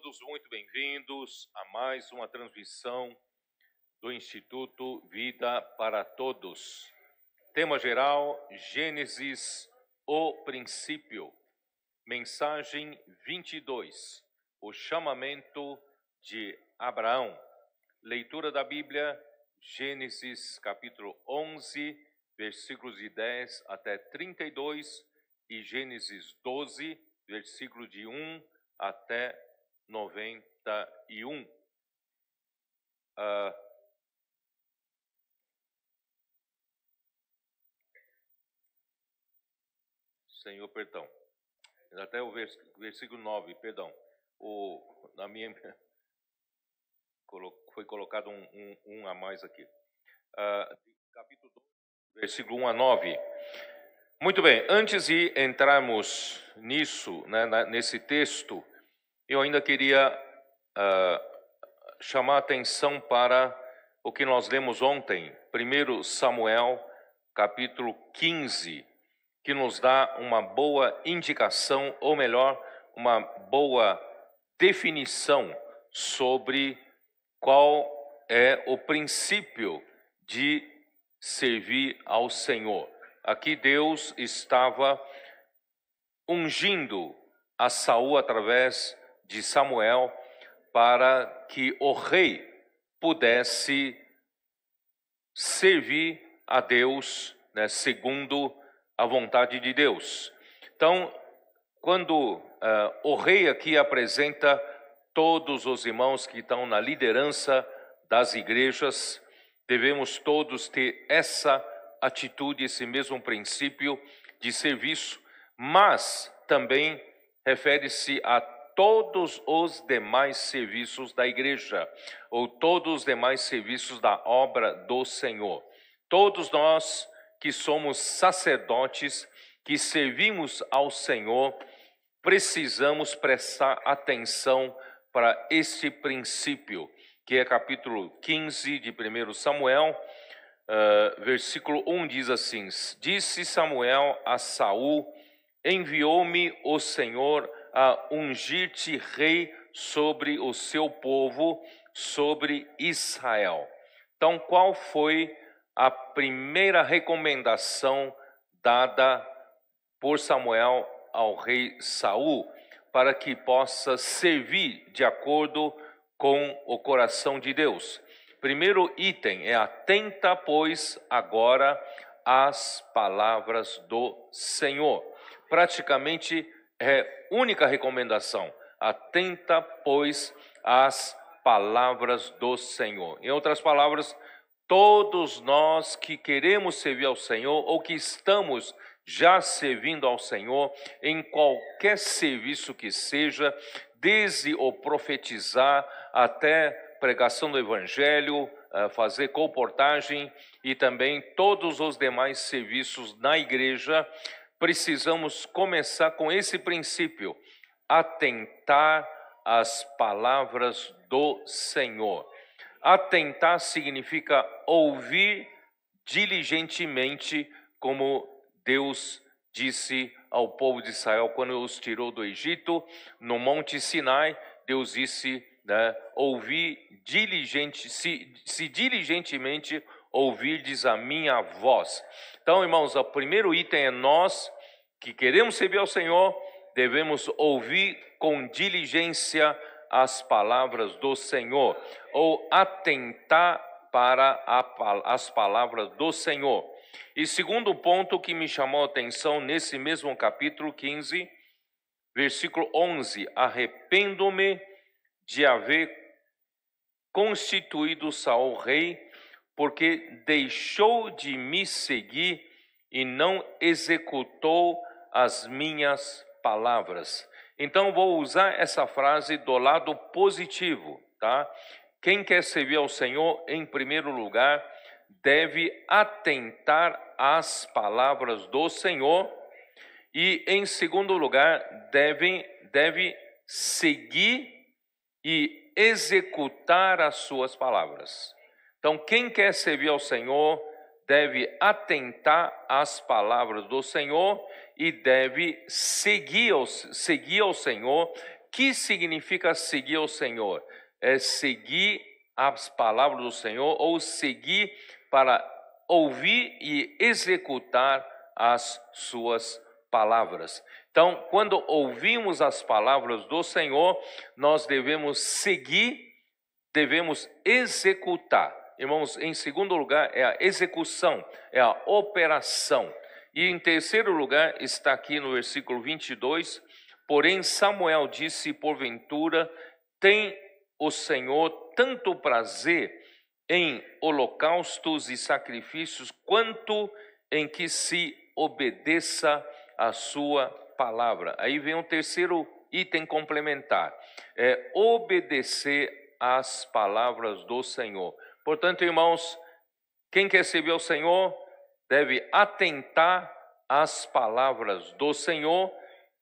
todos muito bem-vindos a mais uma transmissão do Instituto Vida para Todos. Tema geral, Gênesis, o princípio. Mensagem 22, o chamamento de Abraão. Leitura da Bíblia, Gênesis capítulo 11, versículos de 10 até 32 e Gênesis 12, versículo de 1 até 91. Senhor, perdão. Até o versículo 9, perdão. Na minha foi colocado um a mais aqui. Capítulo 2, versículo 1 a 9. Muito bem, antes de entrarmos nisso, nesse texto, eu ainda queria chamar a atenção para o que nós lemos ontem, 1 Samuel, capítulo 15, que nos dá uma boa indicação, ou melhor, uma boa definição sobre qual é o princípio de servir ao Senhor. Aqui Deus estava ungindo a Saul através de Samuel para que o rei pudesse servir a Deus, segundo a vontade de Deus. Então, quando o rei aqui apresenta todos os irmãos que estão na liderança das igrejas, devemos todos ter essa atitude, esse mesmo princípio de serviço, mas também refere-se a todos os demais serviços da igreja, ou todos os demais serviços da obra do Senhor. Todos nós que somos sacerdotes, que servimos ao Senhor, precisamos prestar atenção para este princípio, que é capítulo 15 de 1 Samuel, versículo 1 diz assim: Disse Samuel a Saul: enviou-me o Senhor a ungir-te rei sobre o seu povo, sobre Israel. Então, qual foi a primeira recomendação dada por Samuel ao rei Saul para que possa servir de acordo com o coração de Deus? Primeiro item é: atenta, pois, agora às palavras do Senhor. Praticamente é única recomendação: atenta, pois, às palavras do Senhor. Em outras palavras, todos nós que queremos servir ao Senhor ou que estamos já servindo ao Senhor, em qualquer serviço que seja, desde o profetizar até pregação do Evangelho, fazer colportagem e também todos os demais serviços na igreja, precisamos começar com esse princípio: atentar às palavras do Senhor. Atentar significa ouvir diligentemente, como Deus disse ao povo de Israel quando os tirou do Egito, no Monte Sinai. Deus disse, ouvir se diligentemente ouvirdes a minha voz. Então, irmãos, o primeiro item é: nós que queremos servir ao Senhor, devemos ouvir com diligência as palavras do Senhor, ou atentar para as palavras do Senhor. E segundo ponto que me chamou a atenção nesse mesmo capítulo 15, versículo 11: arrependo-me de haver constituído Saul rei, porque deixou de me seguir e não executou as minhas palavras. Então vou usar essa frase do lado positivo, tá? Quem quer servir ao Senhor, em primeiro lugar, deve atentar às palavras do Senhor e, em segundo lugar, deve seguir e executar as suas palavras. Então, quem quer servir ao Senhor deve atentar às palavras do Senhor e deve seguir ao Senhor, que significa seguir ao Senhor? É seguir as palavras do Senhor ou seguir para ouvir e executar as suas palavras. Então, quando ouvimos as palavras do Senhor, nós devemos seguir, devemos executar. Irmãos, em segundo lugar é a execução, é a operação. E em terceiro lugar está aqui no versículo 22, porém Samuel disse, porventura, tem o Senhor tanto prazer em holocaustos e sacrifícios, quanto em que se obedeça a sua palavra. Aí vem o terceiro item complementar, é obedecer às palavras do Senhor. Portanto, irmãos, quem quer servir ao Senhor deve atentar às palavras do Senhor,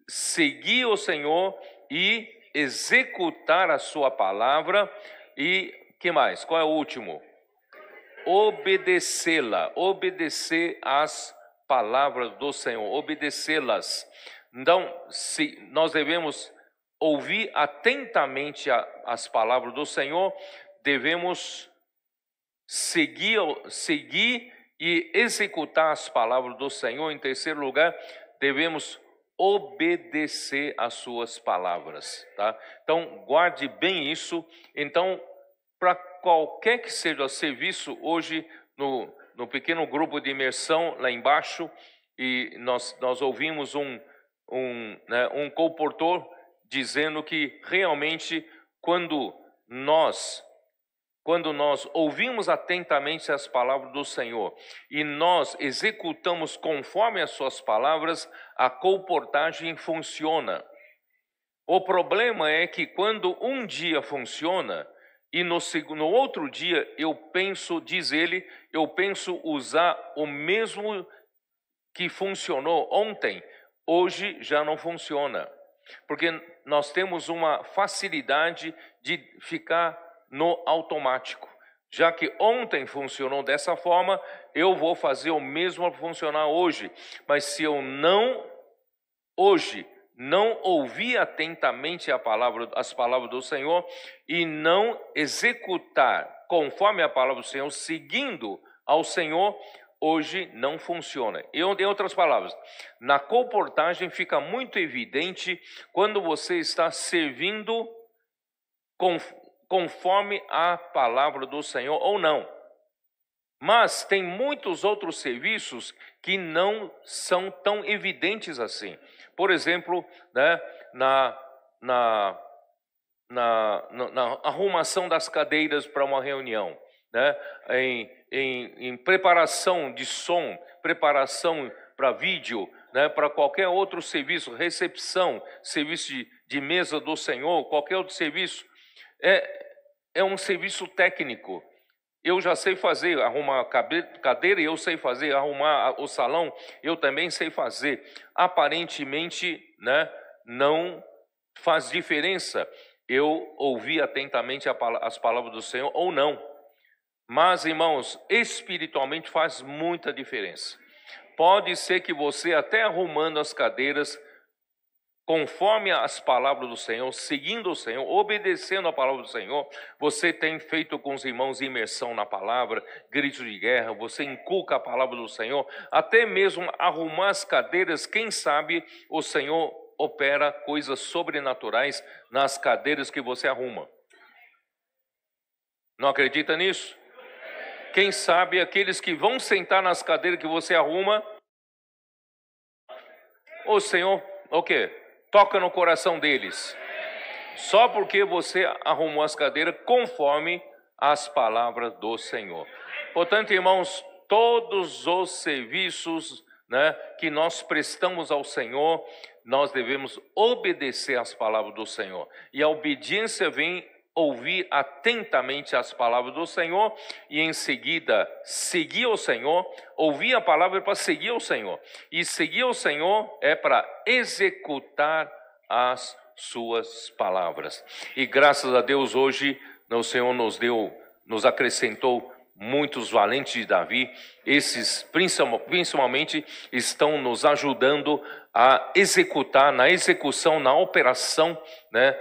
seguir o Senhor e executar a sua palavra. E que mais? Qual é o último? Obedecê-la, obedecer às palavras do Senhor, obedecê-las. Então, se nós devemos ouvir atentamente as palavras do Senhor, devemos seguir e executar as palavras do Senhor. Em terceiro lugar, devemos obedecer às suas palavras, tá? Então, guarde bem isso. Então, para qualquer que seja o serviço, hoje no pequeno grupo de imersão lá embaixo, e nós ouvimos um comportor dizendo que realmente quando nós ouvimos atentamente as palavras do Senhor e nós executamos conforme as suas palavras, a colportagem funciona. O problema é que quando um dia funciona e no outro dia eu penso usar o mesmo que funcionou ontem, hoje já não funciona. Porque nós temos uma facilidade de ficar no automático. Já que ontem funcionou dessa forma, eu vou fazer o mesmo para funcionar hoje. Mas se eu hoje não ouvir atentamente as palavras do Senhor e não executar conforme a palavra do Senhor, seguindo ao Senhor, hoje não funciona. Em outras palavras, na comportagem fica muito evidente quando você está servindo conforme a palavra do Senhor ou não. Mas tem muitos outros serviços que não são tão evidentes assim. Por exemplo, né, na arrumação das cadeiras para uma reunião, né, em preparação de som, preparação para vídeo, né, para qualquer outro serviço, recepção, serviço de mesa do Senhor, qualquer outro serviço, é um serviço técnico. Eu já sei fazer, arrumar cadeira, eu sei fazer, arrumar o salão, eu também sei fazer. Aparentemente, né, não faz diferença eu ouvir atentamente as palavras do Senhor ou não. Mas, irmãos, espiritualmente faz muita diferença. Pode ser que você, até arrumando as cadeiras, conforme as palavras do Senhor, seguindo o Senhor, obedecendo a palavra do Senhor, você tem feito com os irmãos imersão na palavra, gritos de guerra, você inculca a palavra do Senhor, até mesmo arrumar as cadeiras, quem sabe o Senhor opera coisas sobrenaturais nas cadeiras que você arruma. Não acredita nisso? Quem sabe aqueles que vão sentar nas cadeiras que você arruma, o Senhor, o quê? Toca no coração deles, só porque você arrumou as cadeiras conforme as palavras do Senhor. Portanto, irmãos, todos os serviços, né, que nós prestamos ao Senhor, nós devemos obedecer às palavras do Senhor. E a obediência vem ouvir atentamente as palavras do Senhor e em seguida seguir o Senhor. Ouvir a palavra é para seguir o Senhor, e seguir o Senhor é para executar as suas palavras. E graças a Deus hoje o Senhor nos acrescentou muitos valentes de Davi, esses principalmente estão nos ajudando a executar, na execução, na operação, né,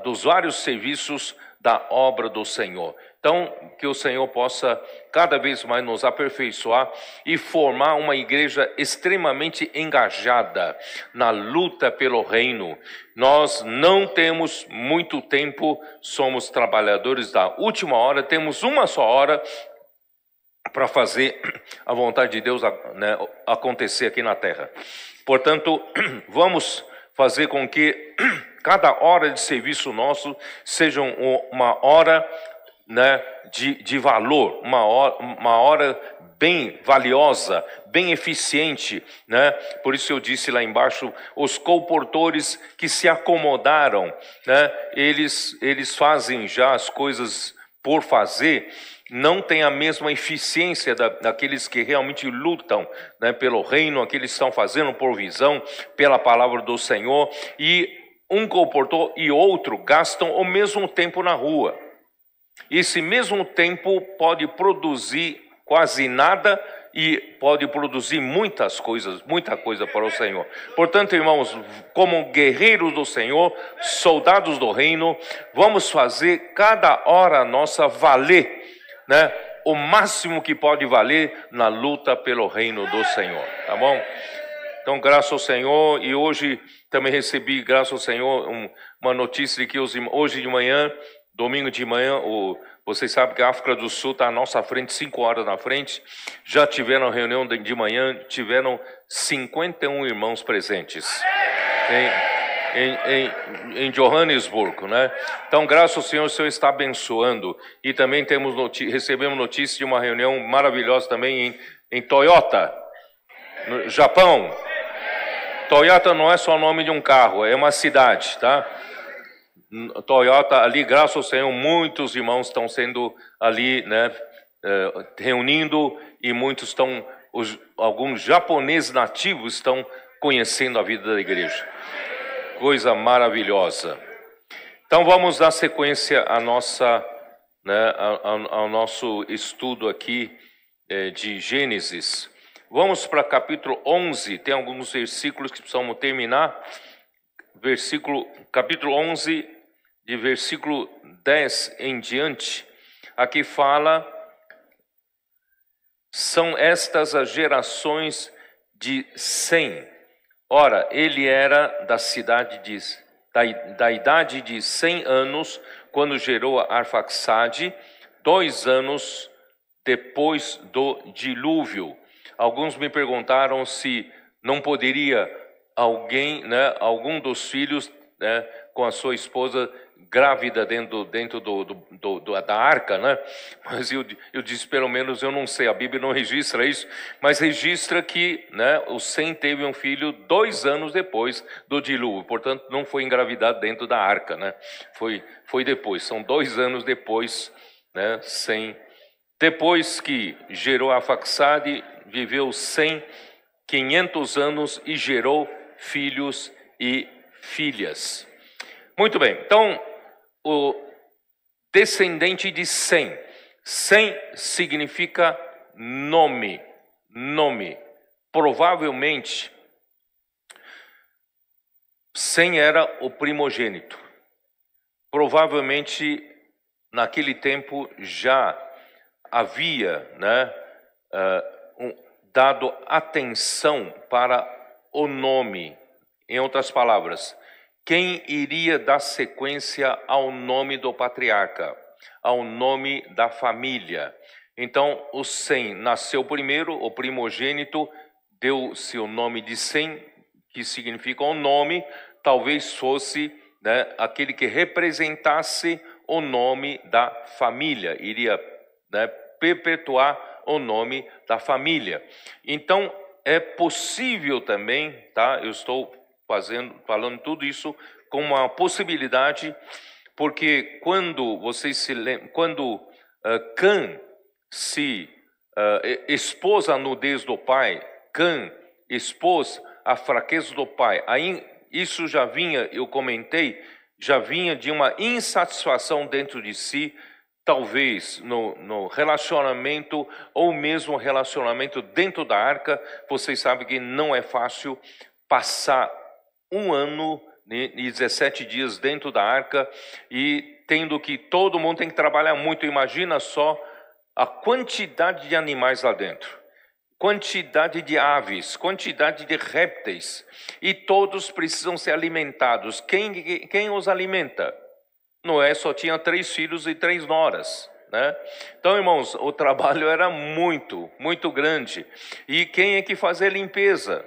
dos vários serviços da obra do Senhor. Então, que o Senhor possa cada vez mais nos aperfeiçoar e formar uma igreja extremamente engajada na luta pelo reino. Nós não temos muito tempo, somos trabalhadores da última hora, temos uma só hora para fazer a vontade de Deus, né, acontecer aqui na terra. Portanto, vamos fazer com que cada hora de serviço nosso seja uma hora, né, de valor, uma hora bem valiosa, bem eficiente, né? Por isso eu disse lá embaixo, os colportores que se acomodaram, né, eles fazem já as coisas por fazer, não tem a mesma eficiência daqueles que realmente lutam, né, pelo reino, aqueles que estão fazendo por visão, pela palavra do Senhor, e um colportor e outro gastam o mesmo tempo na rua. Esse mesmo tempo pode produzir quase nada e pode produzir muita coisa para o Senhor. Portanto, irmãos, como guerreiros do Senhor, soldados do reino, vamos fazer cada hora nossa valer, né, o máximo que pode valer na luta pelo reino do Senhor, tá bom? Então, graças ao Senhor, e hoje também recebi, graças ao Senhor, uma notícia de que hoje de manhã, domingo de manhã, vocês sabem que a África do Sul está à nossa frente, 5 horas na frente, já tiveram reunião de manhã, tiveram 51 irmãos presentes em Johannesburgo, né? Então, graças ao Senhor, o Senhor está abençoando. E também recebemos notícia de uma reunião maravilhosa também em Toyota, no Japão. Toyota não é só o nome de um carro, é uma cidade, tá? Toyota, ali, graças ao Senhor, muitos irmãos estão sendo ali, né, reunindo, e muitos alguns japoneses nativos estão conhecendo a vida da igreja. Coisa maravilhosa. Então vamos dar sequência ao nosso estudo aqui de Gênesis. Vamos para capítulo 11, tem alguns versículos que precisamos terminar. Capítulo 11, de versículo 10 em diante, aqui fala, são estas as gerações de Sem. Ora, ele era da idade de 100 anos, quando gerou a Arfaxade, 2 anos depois do dilúvio. Alguns me perguntaram se não poderia algum dos filhos, né, com a sua esposa grávida dentro da arca, né? Mas eu disse, pelo menos eu não sei, a Bíblia não registra isso, mas registra que, né, o Sem teve um filho 2 anos depois do dilúvio, portanto não foi engravidado dentro da arca, né? Foi depois, são 2 anos depois, né? Sem. Depois que gerou a Arfaxade, viveu Sem 500 anos e gerou filhos e filhas. Muito bem, então, o descendente de Sem. Sem significa nome. Provavelmente, Sem era o primogênito. Provavelmente, naquele tempo, já havia, né, dado atenção para o nome. Em outras palavras, quem iria dar sequência ao nome do patriarca, ao nome da família. Então, o Sem nasceu primeiro, o primogênito deu-se o nome de Sem, que significa o nome, talvez fosse, né, aquele que representasse o nome da família, iria, né, perpetuar o nome da família. Então, é possível também, tá? Eu estou falando tudo isso como uma possibilidade, porque quando vocês se lembram, quando Cã se expôs à nudez do pai, Cã expôs a fraqueza do pai, aí isso já vinha, eu comentei, já vinha de uma insatisfação dentro de si, talvez no relacionamento, ou mesmo relacionamento dentro da arca. Vocês sabem que não é fácil passar um ano e 17 dias dentro da arca, e tendo que todo mundo tem que trabalhar muito. Imagina só a quantidade de animais lá dentro, quantidade de aves, quantidade de répteis, e todos precisam ser alimentados. Quem os alimenta? Noé só tinha 3 filhos e 3 noras, né? Então, irmãos, o trabalho era muito, muito grande. E quem é que fazia limpeza?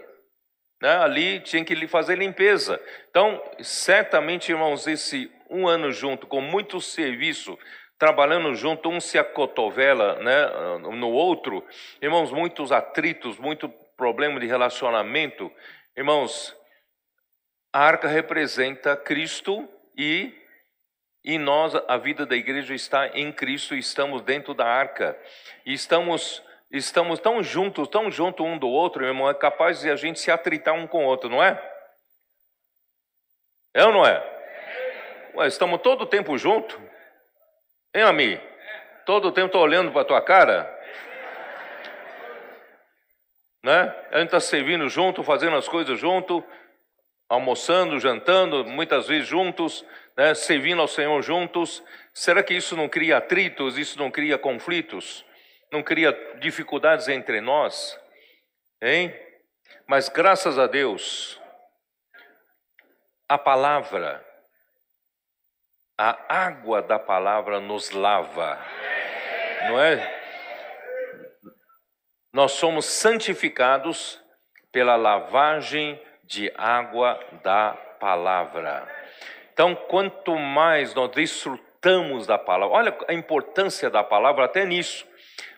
Né? Ali tinha que fazer limpeza. Então, certamente, irmãos, esse um ano junto, com muito serviço, trabalhando junto, um se acotovela, né, no outro. Irmãos, muitos atritos, muito problema de relacionamento. Irmãos, a arca representa Cristo, e nós, a vida da igreja está em Cristo, estamos dentro da arca. E estamos tão juntos um do outro, meu irmão, é capaz de a gente se atritar um com o outro, não é? É ou não é? Ué, estamos todo o tempo juntos. Hein, amigo? Todo o tempo estou olhando para a tua cara. Né? A gente está servindo junto, fazendo as coisas junto, almoçando, jantando, muitas vezes juntos, né? Servindo ao Senhor juntos. Será que isso não cria atritos, isso não cria conflitos? Não cria dificuldades entre nós? Hein? Mas graças a Deus, a palavra, a água da palavra nos lava, não é? Nós somos santificados pela lavagem de água da palavra. Então, quanto mais nós desfrutamos da palavra, olha a importância da palavra até nisso.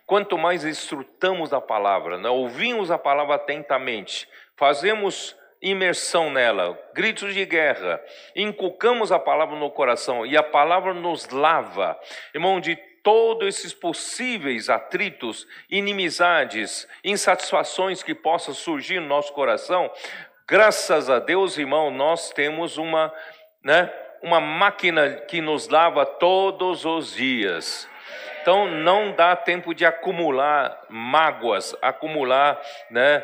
Quanto mais desfrutamos da palavra, né? Ouvimos a palavra atentamente, fazemos imersão nela, gritos de guerra, inculcamos a palavra no coração, e a palavra nos lava, irmão, de todos esses possíveis atritos, inimizades, insatisfações que possam surgir no nosso coração. Graças a Deus, irmão, nós temos uma máquina que nos lava todos os dias. Então não dá tempo de acumular mágoas, acumular, né,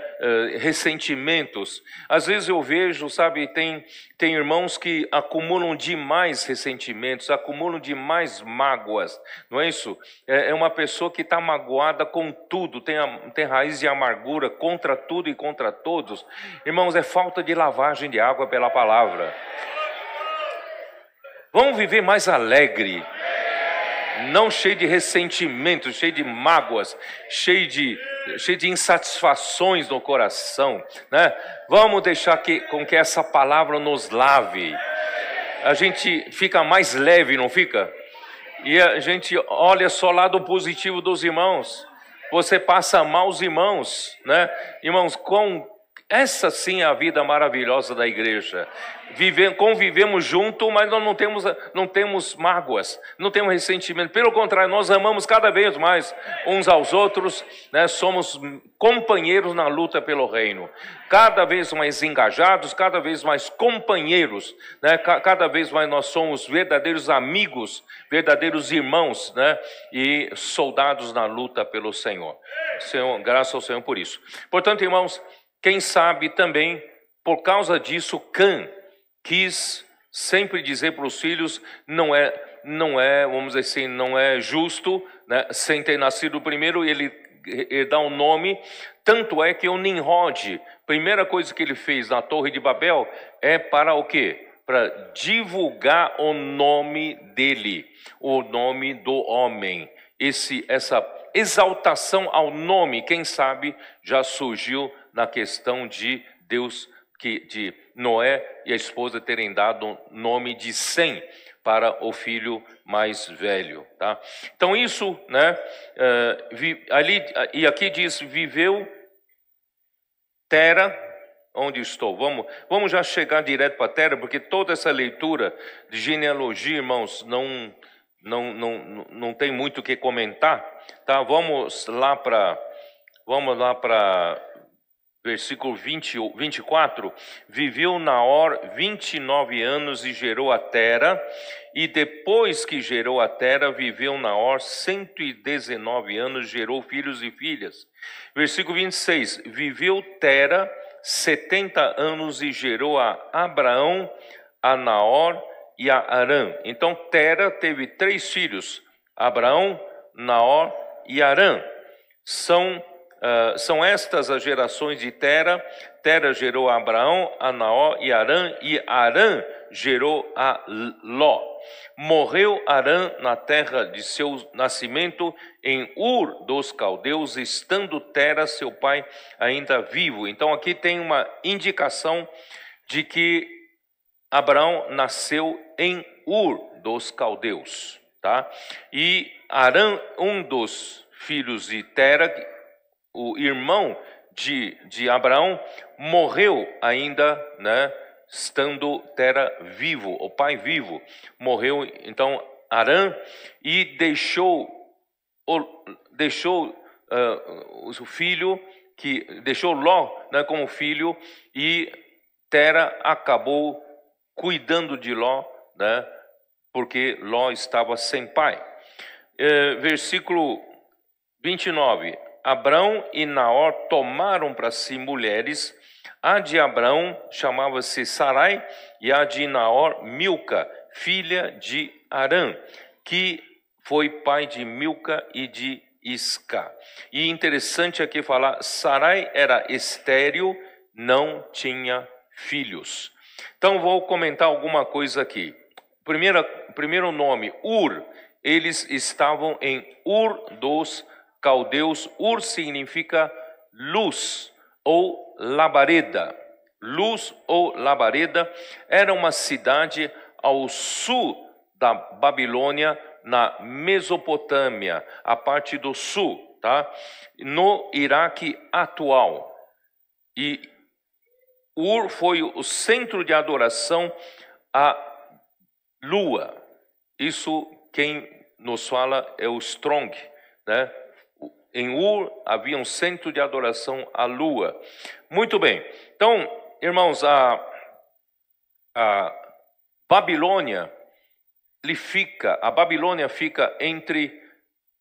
ressentimentos. Às vezes eu vejo, sabe, tem irmãos que acumulam demais ressentimentos, acumulam demais mágoas, não é isso? É uma pessoa que está magoada com tudo, tem raiz de amargura contra tudo e contra todos. Irmãos, é falta de lavagem de água pela palavra. Vamos viver mais alegre. Não cheio de ressentimentos, cheio de mágoas, cheio de insatisfações no coração, né? Vamos deixar com que essa palavra nos lave. A gente fica mais leve, não fica? E a gente olha só o lado positivo dos irmãos. Você passa a amar os irmãos, né? Irmãos, essa sim é a vida maravilhosa da igreja. Convivemos junto, mas nós não temos mágoas, não temos ressentimento. Pelo contrário, nós amamos cada vez mais uns aos outros, né? Somos companheiros na luta pelo reino. Cada vez mais engajados, cada vez mais companheiros, né? Cada vez mais nós somos verdadeiros amigos, verdadeiros irmãos, né? E soldados na luta pelo Senhor. Graças ao Senhor por isso. Portanto, irmãos, quem sabe também, por causa disso, Cã quis sempre dizer para os filhos, não é, vamos dizer assim, não é justo, né, sem ter nascido primeiro, ele dá um nome. Tanto é que o Nimrod, primeira coisa que ele fez na Torre de Babel, é para o quê? Para divulgar o nome dele, o nome do homem. Essa exaltação ao nome, quem sabe, já surgiu na questão de Deus, de Noé e a esposa terem dado o nome de Sem para o filho mais velho, tá? Então isso, né? E aqui diz: viveu Tera, onde estou? Vamos já chegar direto para Tera, porque toda essa leitura de genealogia, irmãos, não tem muito o que comentar, tá? Vamos lá para versículo 24, viveu Naor 29 anos e gerou a Tera, e depois que gerou a Tera, viveu Naor 119 anos, gerou filhos e filhas. Versículo 26, viveu Tera 70 anos e gerou a Abraão, a Naor e a Harã. Então Tera teve 3 filhos, Abraão, Naor e Harã. São estas as gerações de Tera. Tera gerou a Abraão, a Naor e Harã, e Harã gerou a Ló. Morreu Harã na terra de seu nascimento, em Ur dos Caldeus, estando Tera, seu pai, ainda vivo. Então aqui tem uma indicação de que Abraão nasceu em Ur dos Caldeus, tá? E Harã, um dos filhos de Tera, o irmão de Abraão, morreu ainda, né, estando Tera vivo, o pai vivo. Morreu então Harã e deixou o filho, deixou Ló, né, como filho, e Tera acabou cuidando de Ló, né, porque Ló estava sem pai. Versículo 29. Abrão e Naor tomaram para si mulheres. A de Abrão chamava-se Sarai, e a de Naor, Milca, filha de Harã, que foi pai de Milca e de Isca. E interessante aqui falar, Sarai era estéril, não tinha filhos. Então vou comentar alguma coisa aqui. Primeiro nome, Ur. Eles estavam em Ur dos Caldeus. Ur significa luz ou labareda. Luz ou labareda era uma cidade ao sul da Babilônia, na Mesopotâmia, a parte do sul, tá? No Iraque atual. E Ur foi o centro de adoração à lua. Isso quem nos fala é o Strong, né? Em Ur havia um centro de adoração à lua. Muito bem. Então, irmãos, a Babilônia fica entre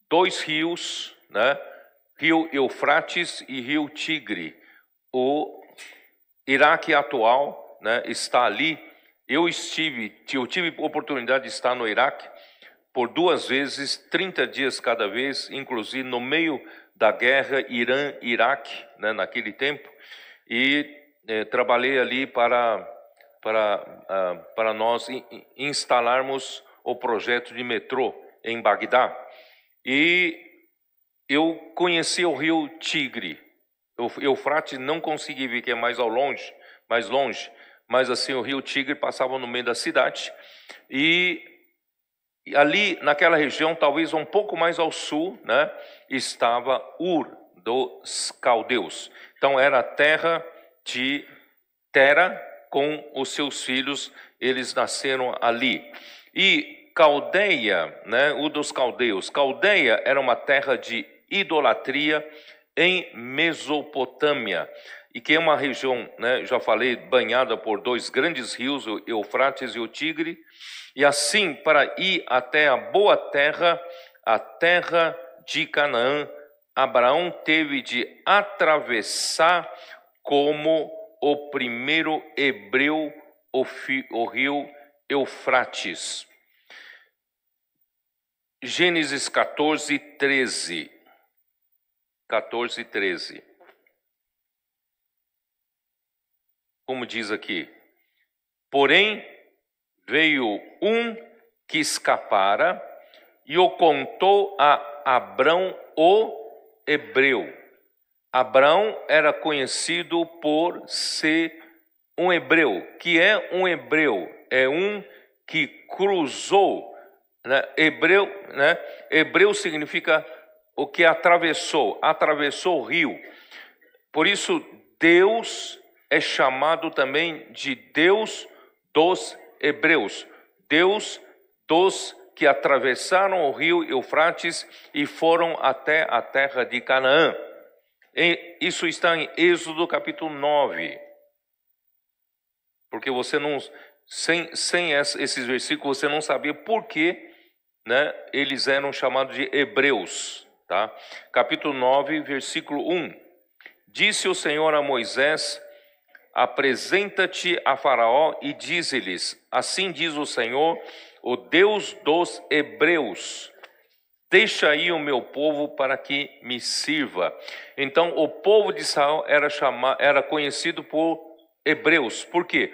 2 rios, né? Rio Eufrates e Rio Tigre. O Iraque atual, né, está ali. Eu tive oportunidade de estar no Iraque por 2 vezes, 30 dias cada vez, inclusive no meio da guerra Irã-Iraque, né, naquele tempo, e trabalhei ali para nós instalarmos o projeto de metrô em Bagdá. E eu conheci o rio Tigre. O Eufrates não consegui ver, que é mais longe, mas assim o rio Tigre passava no meio da cidade. E ali naquela região, talvez um pouco mais ao sul, né, estava Ur dos Caldeus. Então era a terra de Tera com os seus filhos, eles nasceram ali. E Caldeia, né, Ur dos Caldeus. Caldeia era uma terra de idolatria em Mesopotâmia, e que é uma região, né, já falei, banhada por 2 grandes rios, o Eufrates e o Tigre. E assim, para ir até a boa terra, a terra de Canaã, Abraão teve de atravessar como o primeiro hebreu o rio Eufrates. Gênesis 14, 13. 14, 13. Como diz aqui: porém, veio um que escapara e o contou a Abrão, o hebreu. Abrão era conhecido por ser um hebreu. Que é um hebreu? É um que cruzou, né? Hebreu significa o que atravessou o rio. Por isso, Deus é chamado também de Deus dos hebreus. Deus dos que atravessaram o rio Eufrates e foram até a terra de Canaã. Isso está em Êxodo capítulo 9. Porque você não, sem esses versículos, você não sabia por que, né, eles eram chamados de hebreus. Tá? Capítulo 9, versículo 1. Disse o Senhor a Moisés: apresenta-te a Faraó e dize-lhes: assim diz o Senhor, o Deus dos hebreus, deixa aí o meu povo para que me sirva. Então o povo de Israel era conhecido por hebreus. Por quê?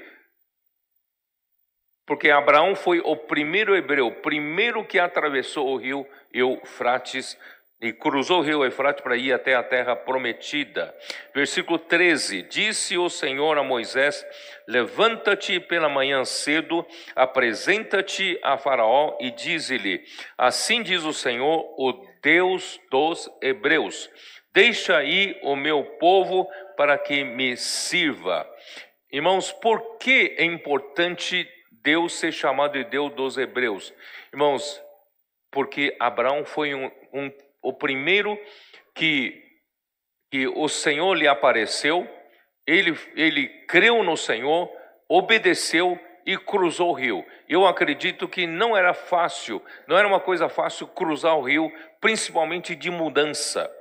Porque Abraão foi o primeiro hebreu, primeiro que atravessou o rio Eufrates e cruzou o rio Eufrates para ir até a terra prometida. Versículo 13: disse o Senhor a Moisés: levanta-te pela manhã cedo, apresenta-te a Faraó e dize-lhe: assim diz o Senhor, o Deus dos hebreus, deixa aí o meu povo para que me sirva. Irmãos, por que é importante Deus ser chamado de Deus dos hebreus? Irmãos, porque Abraão foi o primeiro que o Senhor lhe apareceu, ele creu no Senhor, obedeceu e cruzou o rio. Eu acredito que não era fácil, não era uma coisa fácil cruzar o rio, principalmente de mudança.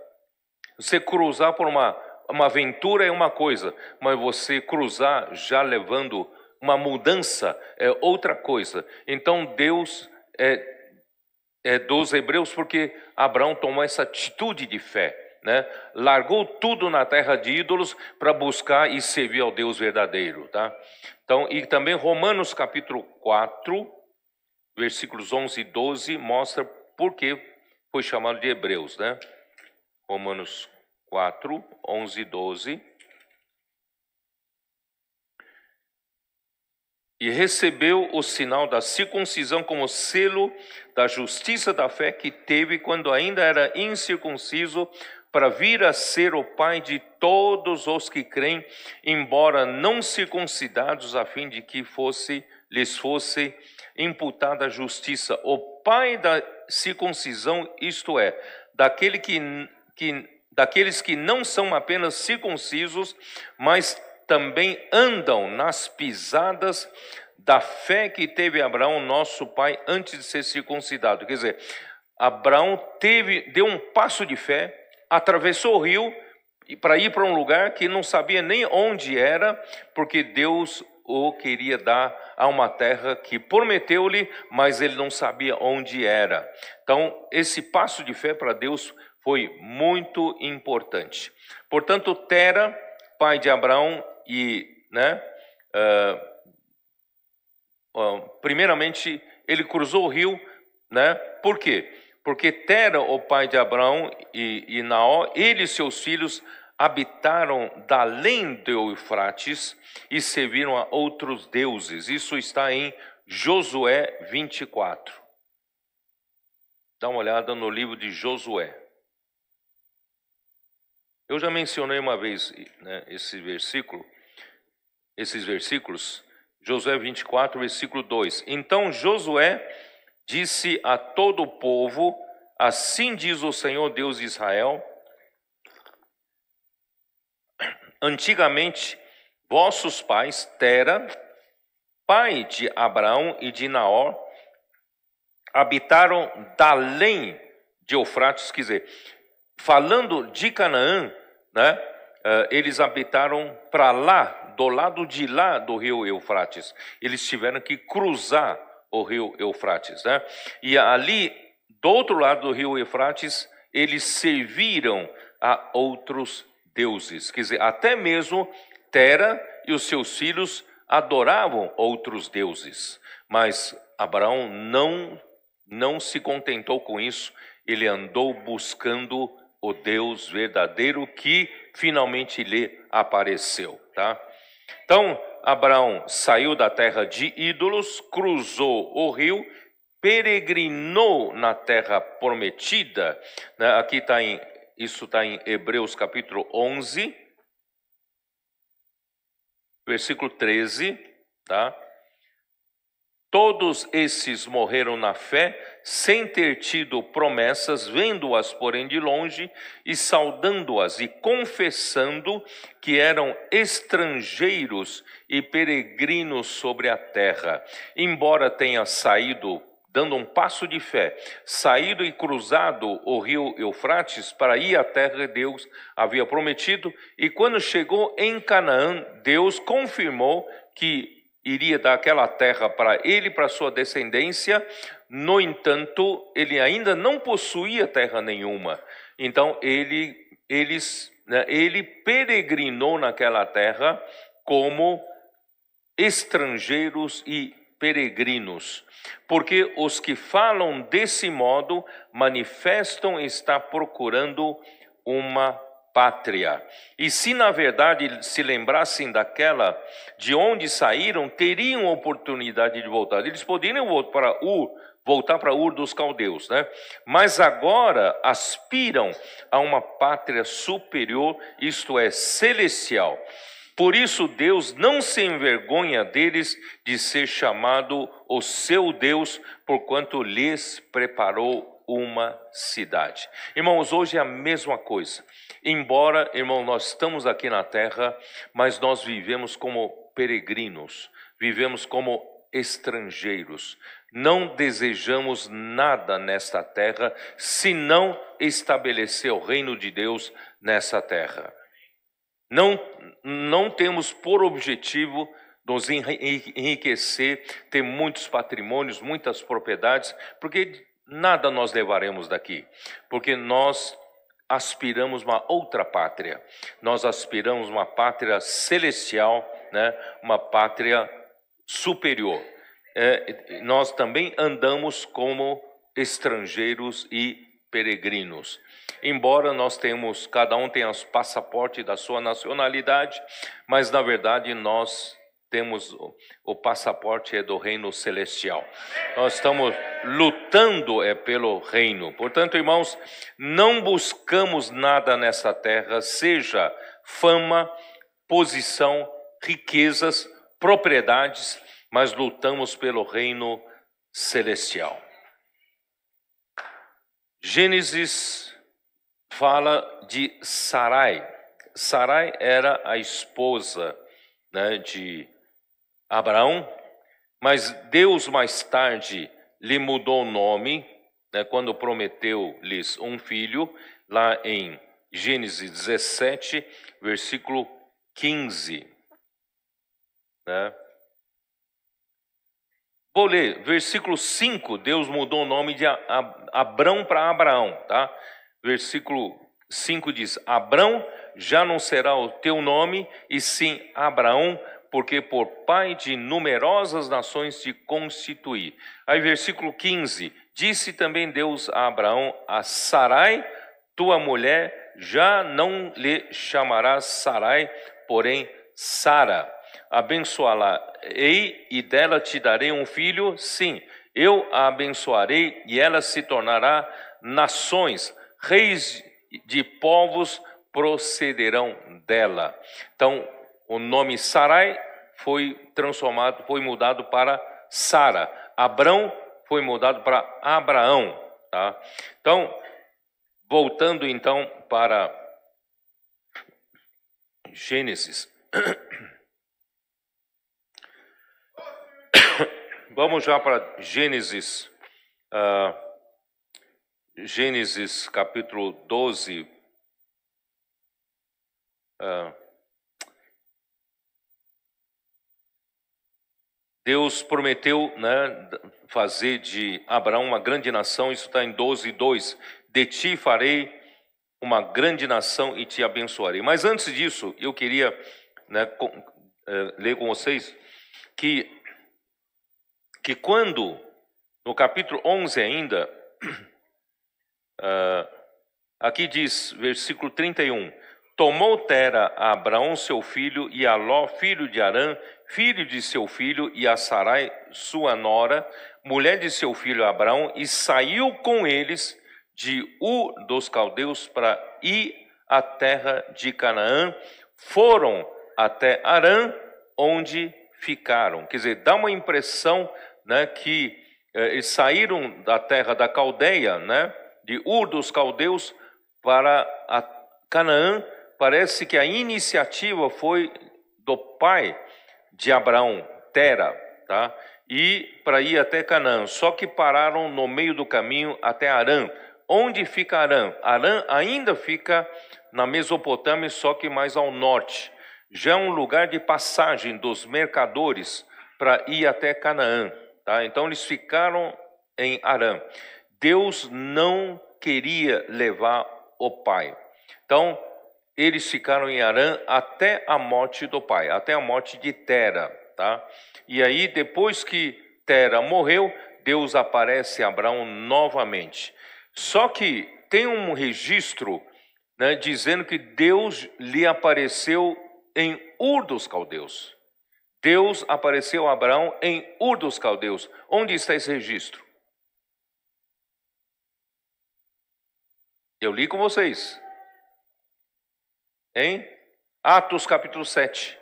Você cruzar por uma aventura é uma coisa, mas você cruzar já levando uma mudança é outra coisa. Então Deus é dos hebreus porque Abraão tomou essa atitude de fé, né? Largou tudo na terra de ídolos para buscar e servir ao Deus verdadeiro, tá? Então, e também Romanos capítulo 4, versículos 11 e 12 mostra por que foi chamado de hebreus, né? Romanos 4, 11 e 12. E recebeu o sinal da circuncisão como selo da justiça da fé que teve quando ainda era incircunciso, para vir a ser o pai de todos os que creem, embora não circuncidados, a fim de que lhes fosse imputada a justiça. O pai da circuncisão, isto é, daqueles que não são apenas circuncisos, mas também andam nas pisadas da fé que teve Abraão, nosso pai, antes de ser circuncidado. Quer dizer, Abraão deu um passo de fé, atravessou o rio para ir para um lugar que não sabia nem onde era, porque Deus o queria dar a uma terra que prometeu-lhe, mas ele não sabia onde era. Então, esse passo de fé para Deus foi muito importante. Portanto, Tera, pai de Abraão, primeiramente ele cruzou o rio, né? Por quê? Porque Tera, o pai de Abraão e Naó, ele e seus filhos habitaram da além do Eufrates e serviram a outros deuses. Isso está em Josué 24. Dá uma olhada no livro de Josué. Eu já mencionei uma vez, né, esses versículos, Josué 24, versículo 2. Então Josué disse a todo o povo: assim diz o Senhor Deus de Israel, antigamente vossos pais, Tera, pai de Abraão e de Naor, habitaram da além de Eufrates, quer dizer, falando de Canaã, né, eles habitaram para lá, do lado de lá do rio Eufrates. Eles tiveram que cruzar o rio Eufrates, né? E ali, do outro lado do rio Eufrates, eles serviram a outros deuses. Quer dizer, até mesmo Tera e os seus filhos adoravam outros deuses. Mas Abraão não se contentou com isso. Ele andou buscando o Deus verdadeiro que finalmente lhe apareceu, tá? Então, Abraão saiu da terra de ídolos, cruzou o rio, peregrinou na terra prometida, né? Aqui isso está em Hebreus capítulo 11, versículo 13, tá? Todos esses morreram na fé, sem ter tido promessas, vendo-as, porém, de longe, e saudando-as e confessando que eram estrangeiros e peregrinos sobre a terra. Embora tenha saído, dando um passo de fé, saído e cruzado o rio Eufrates para ir à terra que Deus havia prometido, e quando chegou em Canaã, Deus confirmou que iria dar aquela terra para ele e para sua descendência. No entanto, ele ainda não possuía terra nenhuma. Então, ele peregrinou naquela terra como estrangeiros e peregrinos, porque os que falam desse modo manifestam estar procurando uma pátria. E se na verdade se lembrassem daquela de onde saíram, teriam oportunidade de voltar. Eles poderiam voltar para Ur dos Caldeus, né? Mas agora aspiram a uma pátria superior, isto é, celestial. Por isso Deus não se envergonha deles de ser chamado o seu Deus, porquanto lhes preparou uma cidade. Irmãos, hoje é a mesma coisa. Embora, irmão, nós estamos aqui na terra, mas nós vivemos como peregrinos, vivemos como estrangeiros. Não desejamos nada nesta terra, senão estabelecer o reino de Deus nessa terra. Não temos por objetivo nos enriquecer, ter muitos patrimônios, muitas propriedades, porque nada nós levaremos daqui, porque nós aspiramos uma outra pátria, nós aspiramos uma pátria celestial, né? Uma pátria superior. Nós também andamos como estrangeiros e peregrinos. Embora nós temos, cada um tenha o passaporte da sua nacionalidade, mas na verdade nós temos o passaporte do reino celestial. Nós estamos lutando pelo reino. Portanto, irmãos, não buscamos nada nessa terra, seja fama, posição, riquezas, propriedades, mas lutamos pelo reino celestial. Gênesis fala de Sarai. Sarai era a esposa, né, de Abraão, mas Deus mais tarde lhe mudou o nome, né, quando prometeu-lhes um filho, lá em Gênesis 17, versículo 15. Né? Vou ler, versículo 5, Deus mudou o nome de Abrão para Abraão, tá? Versículo 5 diz: Abrão já não será o teu nome, e sim Abraão, porque por pai de numerosas nações te constituí. Aí versículo 15, disse também Deus a Abraão: a Sarai, tua mulher, já não lhe chamarás Sarai, porém Sara. Abençoá-la-ei e dela te darei um filho, sim, eu a abençoarei e ela se tornará nações, reis de povos procederão dela. Então, o nome Sarai foi transformado, foi mudado para Sara. Abrão foi mudado para Abraão, tá? Então, voltando então para Gênesis. Vamos já para Gênesis, Gênesis capítulo 12. Deus prometeu, né, fazer de Abraão uma grande nação, isso está em 12:2. De ti farei uma grande nação e te abençoarei. Mas antes disso, eu queria, né, ler com vocês que quando, no capítulo 11 ainda, aqui diz, versículo 31, tomou Tera a Abraão seu filho, e a Ló, filho de Arã, filho de seu filho, e a Sarai, sua nora, mulher de seu filho Abraão, e saiu com eles de Ur dos Caldeus para ir à terra de Canaã, foram até Arã, onde ficaram. Quer dizer, dá uma impressão, né, que eles saíram da terra da Caldeia, né, de Ur dos Caldeus, para a Canaã. Parece que a iniciativa foi do pai de Abraão, Tera, tá? E para ir até Canaã. Só que pararam no meio do caminho até Harã. Onde fica Harã? Harã ainda fica na Mesopotâmia, só que mais ao norte. Já é um lugar de passagem dos mercadores para ir até Canaã, tá? Então eles ficaram em Harã. Deus não queria levar o pai. Então eles ficaram em Harã até a morte do pai, até a morte de Tera, tá? E aí, depois que Tera morreu, Deus aparece a Abraão novamente. Só que tem um registro, né, dizendo que Deus lhe apareceu em Ur dos Caldeus. Deus apareceu a Abraão em Ur dos Caldeus. Onde está esse registro? Eu li com vocês. Em Atos capítulo 7,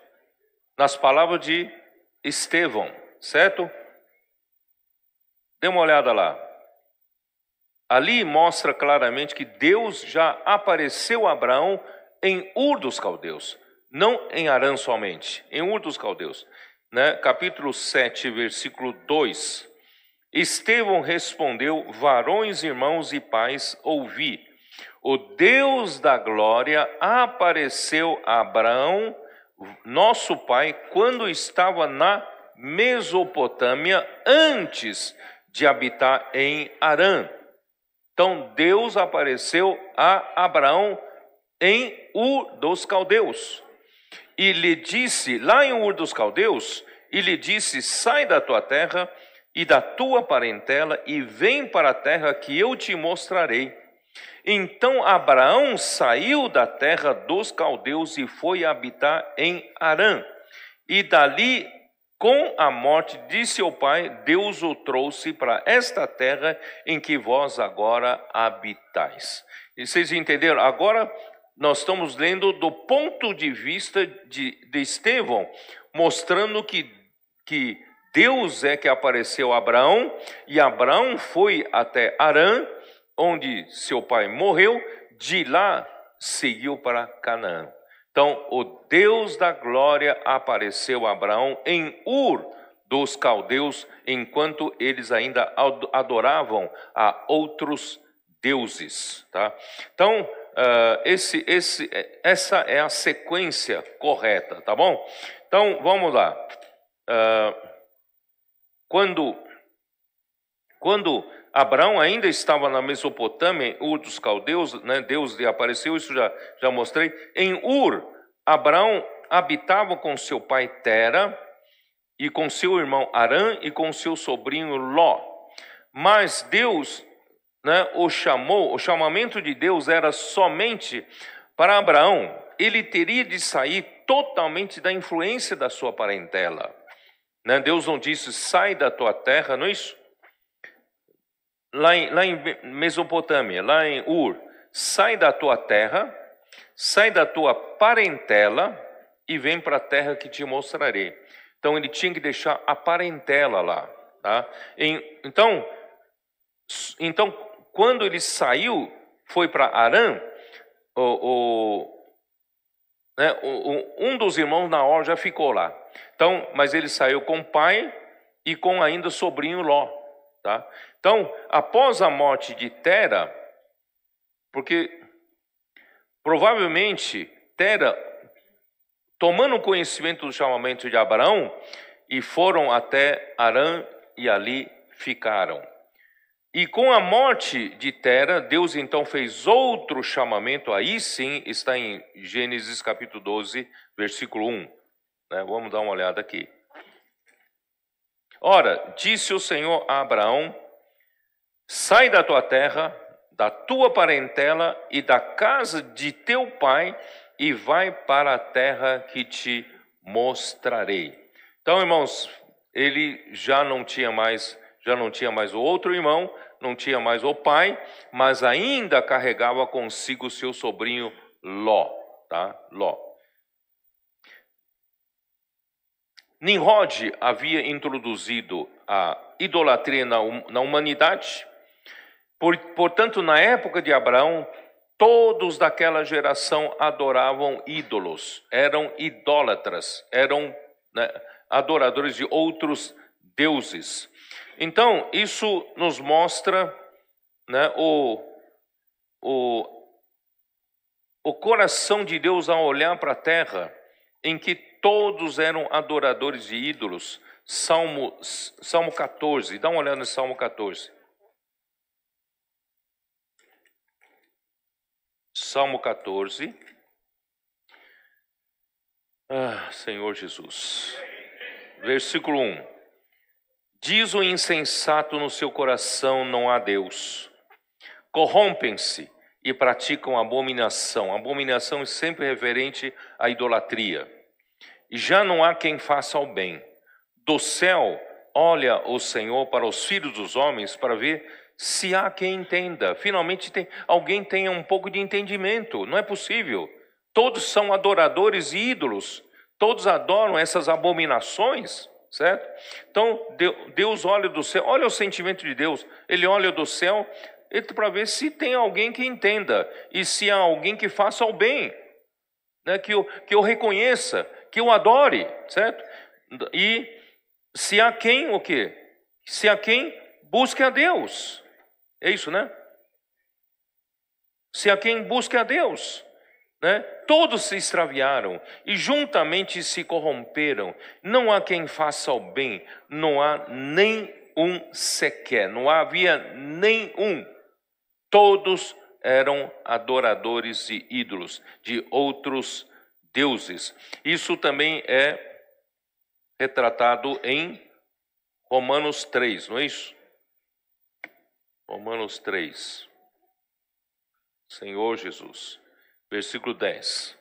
nas palavras de Estevão, certo? Dê uma olhada lá. Ali mostra claramente que Deus já apareceu a Abraão em Ur dos Caldeus, não em Harã somente, em Ur dos Caldeus. Né? Capítulo 7, versículo 2. Estevão respondeu: varões, irmãos e pais, ouvi. O Deus da glória apareceu a Abraão, nosso pai, quando estava na Mesopotâmia, antes de habitar em Harã. Então Deus apareceu a Abraão em Ur dos Caldeus. E lhe disse, lá em Ur dos Caldeus, e lhe disse: sai da tua terra e da tua parentela e vem para a terra que eu te mostrarei. Então Abraão saiu da terra dos caldeus e foi habitar em Harã. E dali, com a morte de seu pai, Deus o trouxe para esta terra em que vós agora habitais. E vocês entenderam? Agora nós estamos lendo do ponto de vista de Estevão, mostrando que Deus é que apareceu a Abraão, e Abraão foi até Harã, onde seu pai morreu, de lá seguiu para Canaã. Então, o Deus da glória apareceu a Abraão em Ur dos Caldeus, enquanto eles ainda adoravam a outros deuses. Tá? Então, essa é a sequência correta, tá bom? Então, vamos lá. Quando Abraão ainda estava na Mesopotâmia, em Ur dos Caldeus, né, Deus lhe apareceu, isso já mostrei. Em Ur, Abraão habitava com seu pai Tera, e com seu irmão Harã, e com seu sobrinho Ló. Mas Deus, né, o chamamento de Deus era somente para Abraão. Ele teria de sair totalmente da influência da sua parentela. Né? Deus não disse: sai da tua terra, não é isso? Lá em Mesopotâmia, lá em Ur, sai da tua terra, sai da tua parentela e vem para a terra que te mostrarei. Então ele tinha que deixar a parentela lá. Tá? Então, quando ele saiu, foi para Harã, um dos irmãos Naor já ficou lá. Então, mas ele saiu com o pai e com ainda o sobrinho Ló. Tá? Então, após a morte de Tera, porque provavelmente Tera, tomando conhecimento do chamamento de Abraão, e foram até Harã e ali ficaram. E com a morte de Tera, Deus então fez outro chamamento, aí sim está em Gênesis capítulo 12, versículo 1. Né? Vamos dar uma olhada aqui. Ora, disse o Senhor a Abraão: sai da tua terra, da tua parentela e da casa de teu pai, e vai para a terra que te mostrarei. Então, irmãos, ele já não tinha mais o outro irmão, não tinha mais o pai, mas ainda carregava consigo seu sobrinho Ló, tá? Ló. Nimrod havia introduzido a idolatria na humanidade. Portanto, na época de Abraão, todos daquela geração adoravam ídolos, eram idólatras, eram, né, adoradores de outros deuses. Então, isso nos mostra, né, o coração de Deus ao olhar para a terra, em que todos eram adoradores de ídolos. Salmo 14, dá uma olhada no Salmo 14. Salmo 14. Senhor Jesus. Versículo 1. Diz o insensato no seu coração: não há Deus. Corrompem-se e praticam abominação. Abominação é sempre referente à idolatria. E já não há quem faça o bem. Do céu olha o Senhor para os filhos dos homens para ver se há quem entenda. Finalmente alguém tenha um pouco de entendimento. Não é possível. Todos são adoradores de ídolos. Todos adoram essas abominações, certo? Então Deus olha do céu, olha o sentimento de Deus. Ele olha do céu para ver se tem alguém que entenda e se há alguém que faça o bem, né? Que eu reconheça, que eu adore, certo? E se há quem o quê? Se há quem busque a Deus. É isso, né? Se há quem busque a Deus, né? Todos se extraviaram e juntamente se corromperam. Não há quem faça o bem, não há nem um sequer, não havia nem um. Todos eram adoradores de ídolos, de outros deuses. Isso também é retratado em Romanos 3, não é isso? Romanos 3. Senhor Jesus. Versículo 10.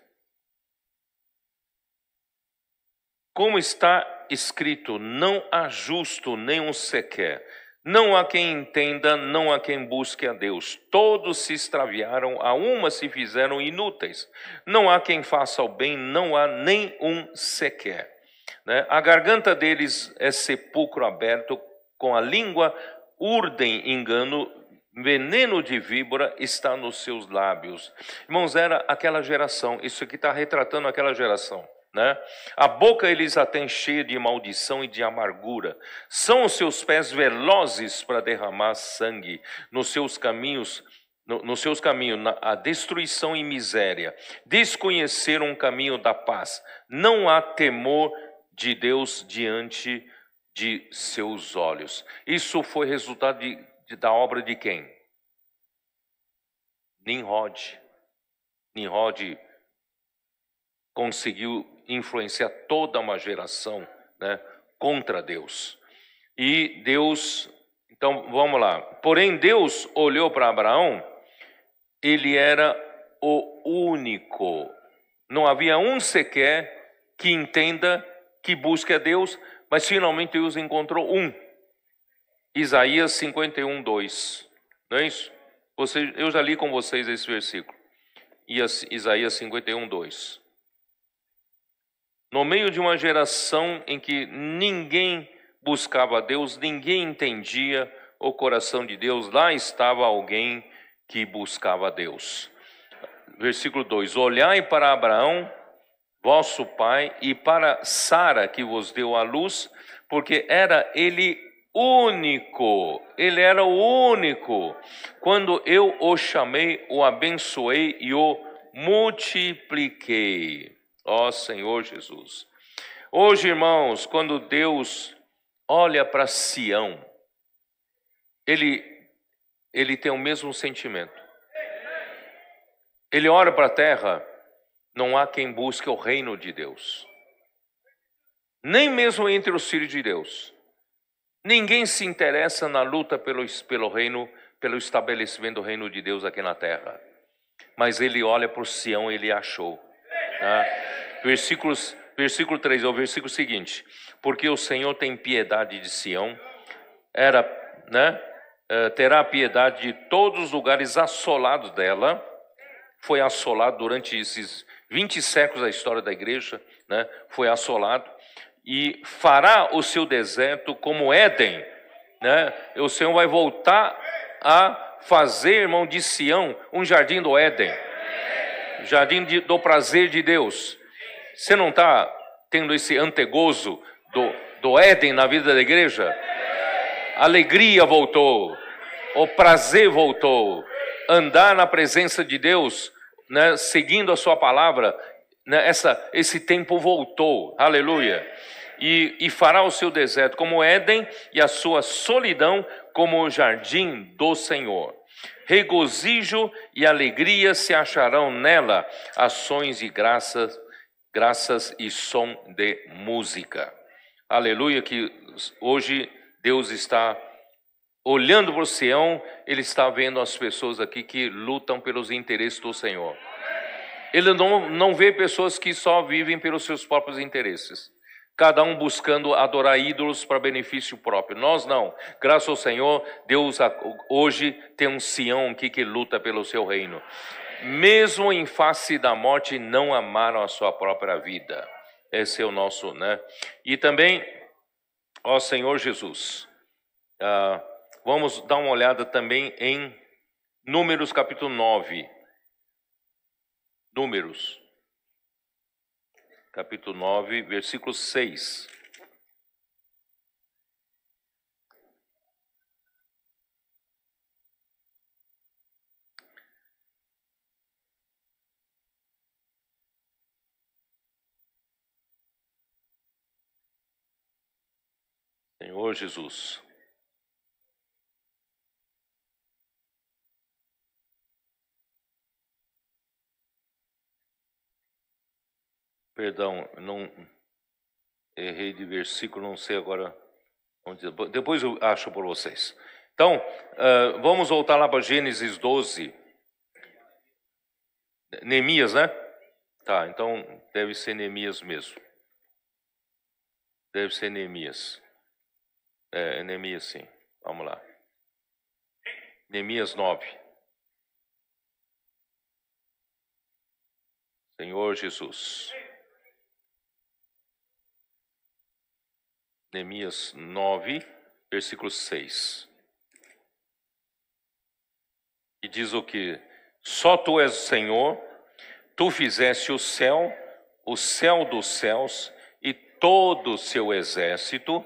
Como está escrito: não há justo nem um sequer. Não há quem entenda, não há quem busque a Deus. Todos se extraviaram, a uma se fizeram inúteis. Não há quem faça o bem, não há nem um sequer. Né? A garganta deles é sepulcro aberto, com a língua urdem engano, veneno de víbora está nos seus lábios. Irmãos, era aquela geração, isso aqui está retratando aquela geração. Né? A boca eles a têm cheia de maldição e de amargura. São os seus pés velozes para derramar sangue. Nos seus caminhos a destruição e miséria. Desconheceram o caminho da paz. Não há temor de Deus diante de seus olhos. Isso foi resultado da obra de quem? Nimrod. Nimrod conseguiu influenciar toda uma geração, né, contra Deus. E Deus, então vamos lá. Porém Deus olhou para Abraão, ele era o único. Não havia um sequer que entenda, que busque a Deus, mas finalmente Deus encontrou um. Isaías 51, 2. Não é isso? Eu já li com vocês esse versículo. Isaías 51, 2. No meio de uma geração em que ninguém buscava a Deus, ninguém entendia o coração de Deus, lá estava alguém que buscava a Deus. Versículo 2: olhai para Abraão, vosso pai, e para Sara, que vos deu a luz, porque era ele único, ele era o único. Quando eu o chamei, o abençoei e o multipliquei. Ó Senhor Jesus. Hoje, irmãos, quando Deus olha para Sião, ele tem o mesmo sentimento. Ele olha para a terra, não há quem busque o reino de Deus. Nem mesmo entre os filhos de Deus. Ninguém se interessa na luta pelo reino, pelo estabelecimento do reino de Deus aqui na terra. Mas ele olha para o Sião, ele achou. Tá? Versículo 3 é o versículo seguinte: porque o Senhor tem piedade de Sião, terá piedade de todos os lugares assolados dela. Foi assolado durante esses 20 séculos da história da igreja, né? Foi assolado. e fará o seu deserto como Éden, né? O Senhor vai voltar a fazer, irmão, de Sião um jardim do Éden, jardim do prazer de Deus. Você não está tendo esse antegozo do Éden na vida da igreja? A alegria voltou, o prazer voltou, andar na presença de Deus, né, seguindo a sua palavra, né, esse tempo voltou, aleluia. E fará o seu deserto como Éden e a sua solidão como o jardim do Senhor. Regozijo e alegria se acharão nela, ações de graças e som de música. Aleluia, que hoje Deus está olhando para o Sião, Ele está vendo as pessoas aqui que lutam pelos interesses do Senhor. Ele não vê pessoas que só vivem pelos seus próprios interesses, cada um buscando adorar ídolos para benefício próprio. Nós não. Graças ao Senhor, Deus hoje tem um Sião aqui que luta pelo seu reino. Mesmo em face da morte, não amaram a sua própria vida. Esse é o nosso, né? E também, ó Senhor Jesus, vamos dar uma olhada também em Números capítulo 9. Números capítulo 9, versículo 6. Senhor Jesus. Perdão, não errei de versículo, não sei agora. Depois eu acho por vocês. Então, vamos voltar lá para Gênesis 12. Neemias, né? Tá, então deve ser Neemias mesmo. Deve ser Neemias. É Neemias, sim. Vamos lá. Neemias 9. Senhor Jesus. Neemias 9, versículo 6. E diz o que? Só tu és o Senhor, tu fizeste o céu dos céus e todo o seu exército,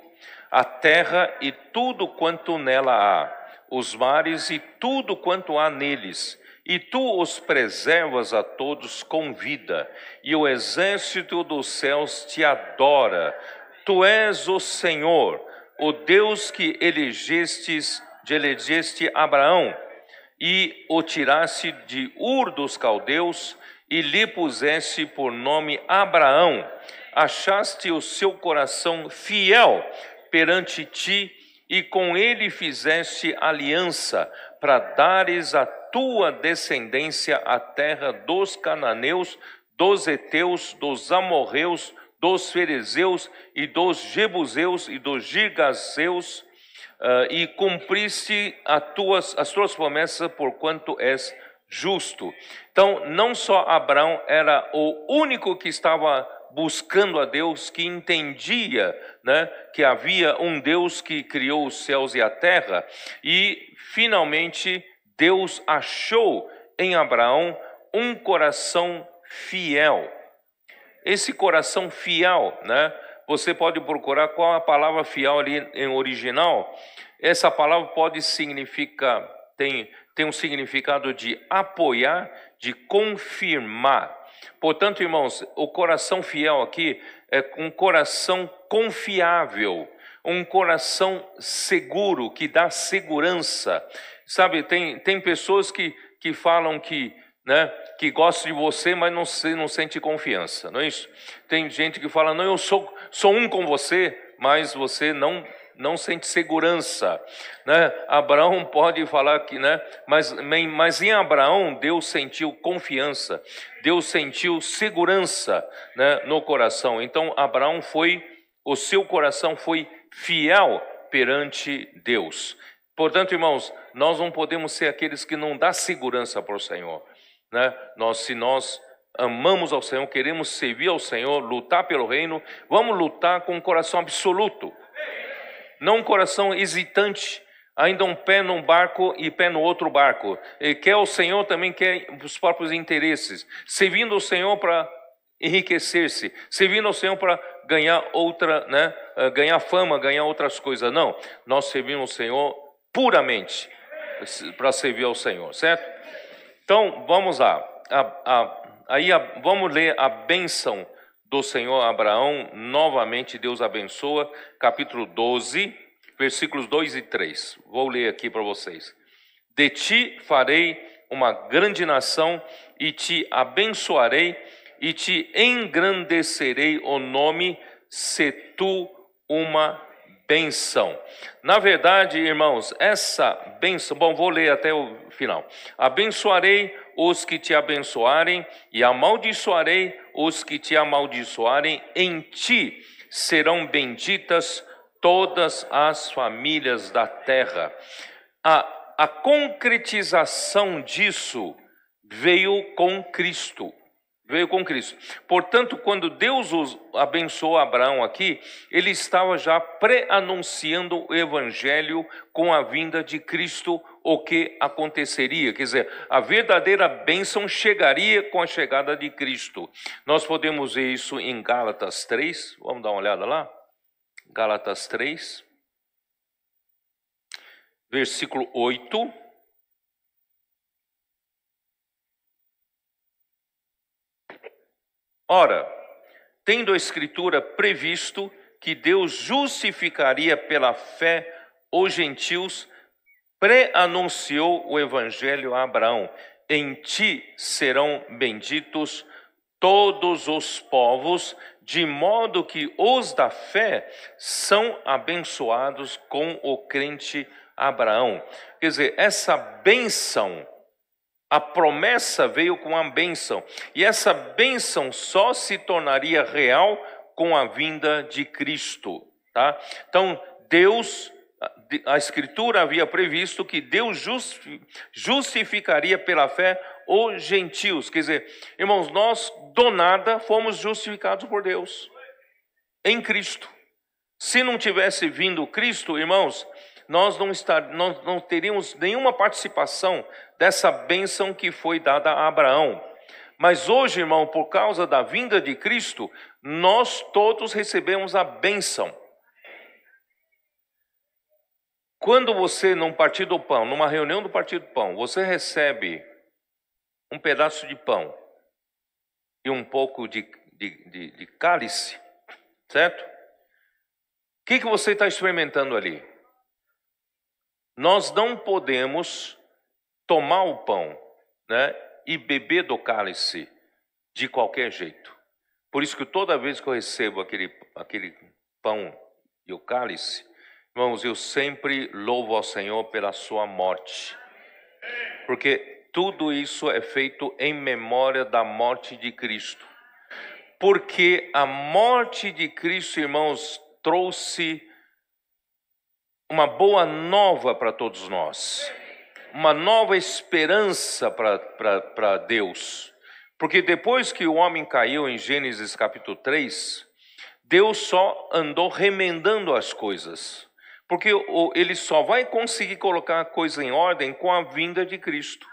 a terra e tudo quanto nela há, os mares e tudo quanto há neles, e tu os preservas a todos com vida, e o exército dos céus te adora. Tu és o Senhor, o Deus que elegeste Abraão, e o tiraste de Ur dos caldeus, e lhe puseste por nome Abraão. Achaste o seu coração fiel perante ti, e com ele fizeste aliança, para dares a tua descendência a terra dos cananeus, dos heteus, dos amorreus, dos ferezeus e dos jebuseus e dos girgazeus, e cumpriste as tuas promessas, porquanto és justo. Então, não só Abraão era o único que estava buscando a Deus, que entendia, né, que havia um Deus que criou os céus e a terra, e finalmente Deus achou em Abraão um coração fiel. Esse coração fiel, né? Você pode procurar qual a palavra fiel ali em original. Essa palavra pode significar, tem um significado de apoiar, de confirmar. Portanto, irmãos, o coração fiel aqui é um coração confiável, um coração seguro, que dá segurança. Sabe, tem pessoas que falam que, né, que gostam de você, mas não sente confiança, não é isso? Tem gente que fala, não, eu sou um com você, mas você não sente segurança, né? Abraão pode falar que, né? Mas em Abraão Deus sentiu confiança, Deus sentiu segurança, né, no coração. Então o seu coração foi fiel perante Deus. Portanto, irmãos, nós não podemos ser aqueles que não dá segurança para o Senhor, né? Se nós amamos ao Senhor, queremos servir ao Senhor, lutar pelo reino, vamos lutar com um coração absoluto, não um coração hesitante, ainda um pé num barco e pé no outro barco. Ele quer o Senhor, também quer os próprios interesses, servindo o Senhor para enriquecer-se, servindo ao Senhor para ganhar outra, né? Ganhar fama, ganhar outras coisas. Não, nós servimos o Senhor puramente para servir ao Senhor, certo? Então, vamos lá. Vamos ler a bênção do Senhor a Abraão. Novamente, Deus abençoa. Capítulo 12, versículos 2 e 3. Vou ler aqui para vocês. De ti farei uma grande nação e te abençoarei e te engrandecerei o nome, se tu uma bênção. Na verdade, irmãos, essa bênção, bom, vou ler até o final. Abençoarei os que te abençoarem e amaldiçoarei os que te amaldiçoarem. Em ti serão benditas todas as famílias da terra. A concretização disso veio com Cristo. Veio com Cristo. Portanto, quando Deus abençoou Abraão aqui, ele estava já pré-anunciando o evangelho com a vinda de Cristo, o que aconteceria. Quer dizer, a verdadeira bênção chegaria com a chegada de Cristo. Nós podemos ver isso em Gálatas 3. Vamos dar uma olhada lá? Gálatas 3, versículo 8. Ora, tendo a Escritura previsto que Deus justificaria pela fé os gentios, pré-anunciou o evangelho a Abraão: em ti serão benditos todos os povos, de modo que os da fé são abençoados com o crente Abraão. Quer dizer, essa bênção, a promessa veio com a bênção, e essa bênção só se tornaria real com a vinda de Cristo, tá? Então, a Escritura havia previsto que Deus justificaria pela fé os gentios. Quer dizer, irmãos, nós do nada fomos justificados por Deus em Cristo. Se não tivesse vindo Cristo, irmãos, nós não teríamos nenhuma participação dessa bênção que foi dada a Abraão. Mas hoje, irmão, por causa da vinda de Cristo, nós todos recebemos a bênção. Quando você, num partido do pão, numa reunião do partido do pão, você recebe um pedaço de pão e um pouco de cálice, certo? O que você está experimentando ali? Nós não podemos tomar o pão, né, e beber do cálice de qualquer jeito. Por isso que toda vez que eu recebo aquele pão e o cálice, irmãos, eu sempre louvo ao Senhor pela sua morte. Porque tudo isso é feito em memória da morte de Cristo. Porque a morte de Cristo, irmãos, trouxe uma boa nova para todos nós, uma nova esperança para Deus. Porque depois que o homem caiu em Gênesis capítulo 3, Deus só andou remendando as coisas. Porque ele só vai conseguir colocar a coisa em ordem com a vinda de Cristo.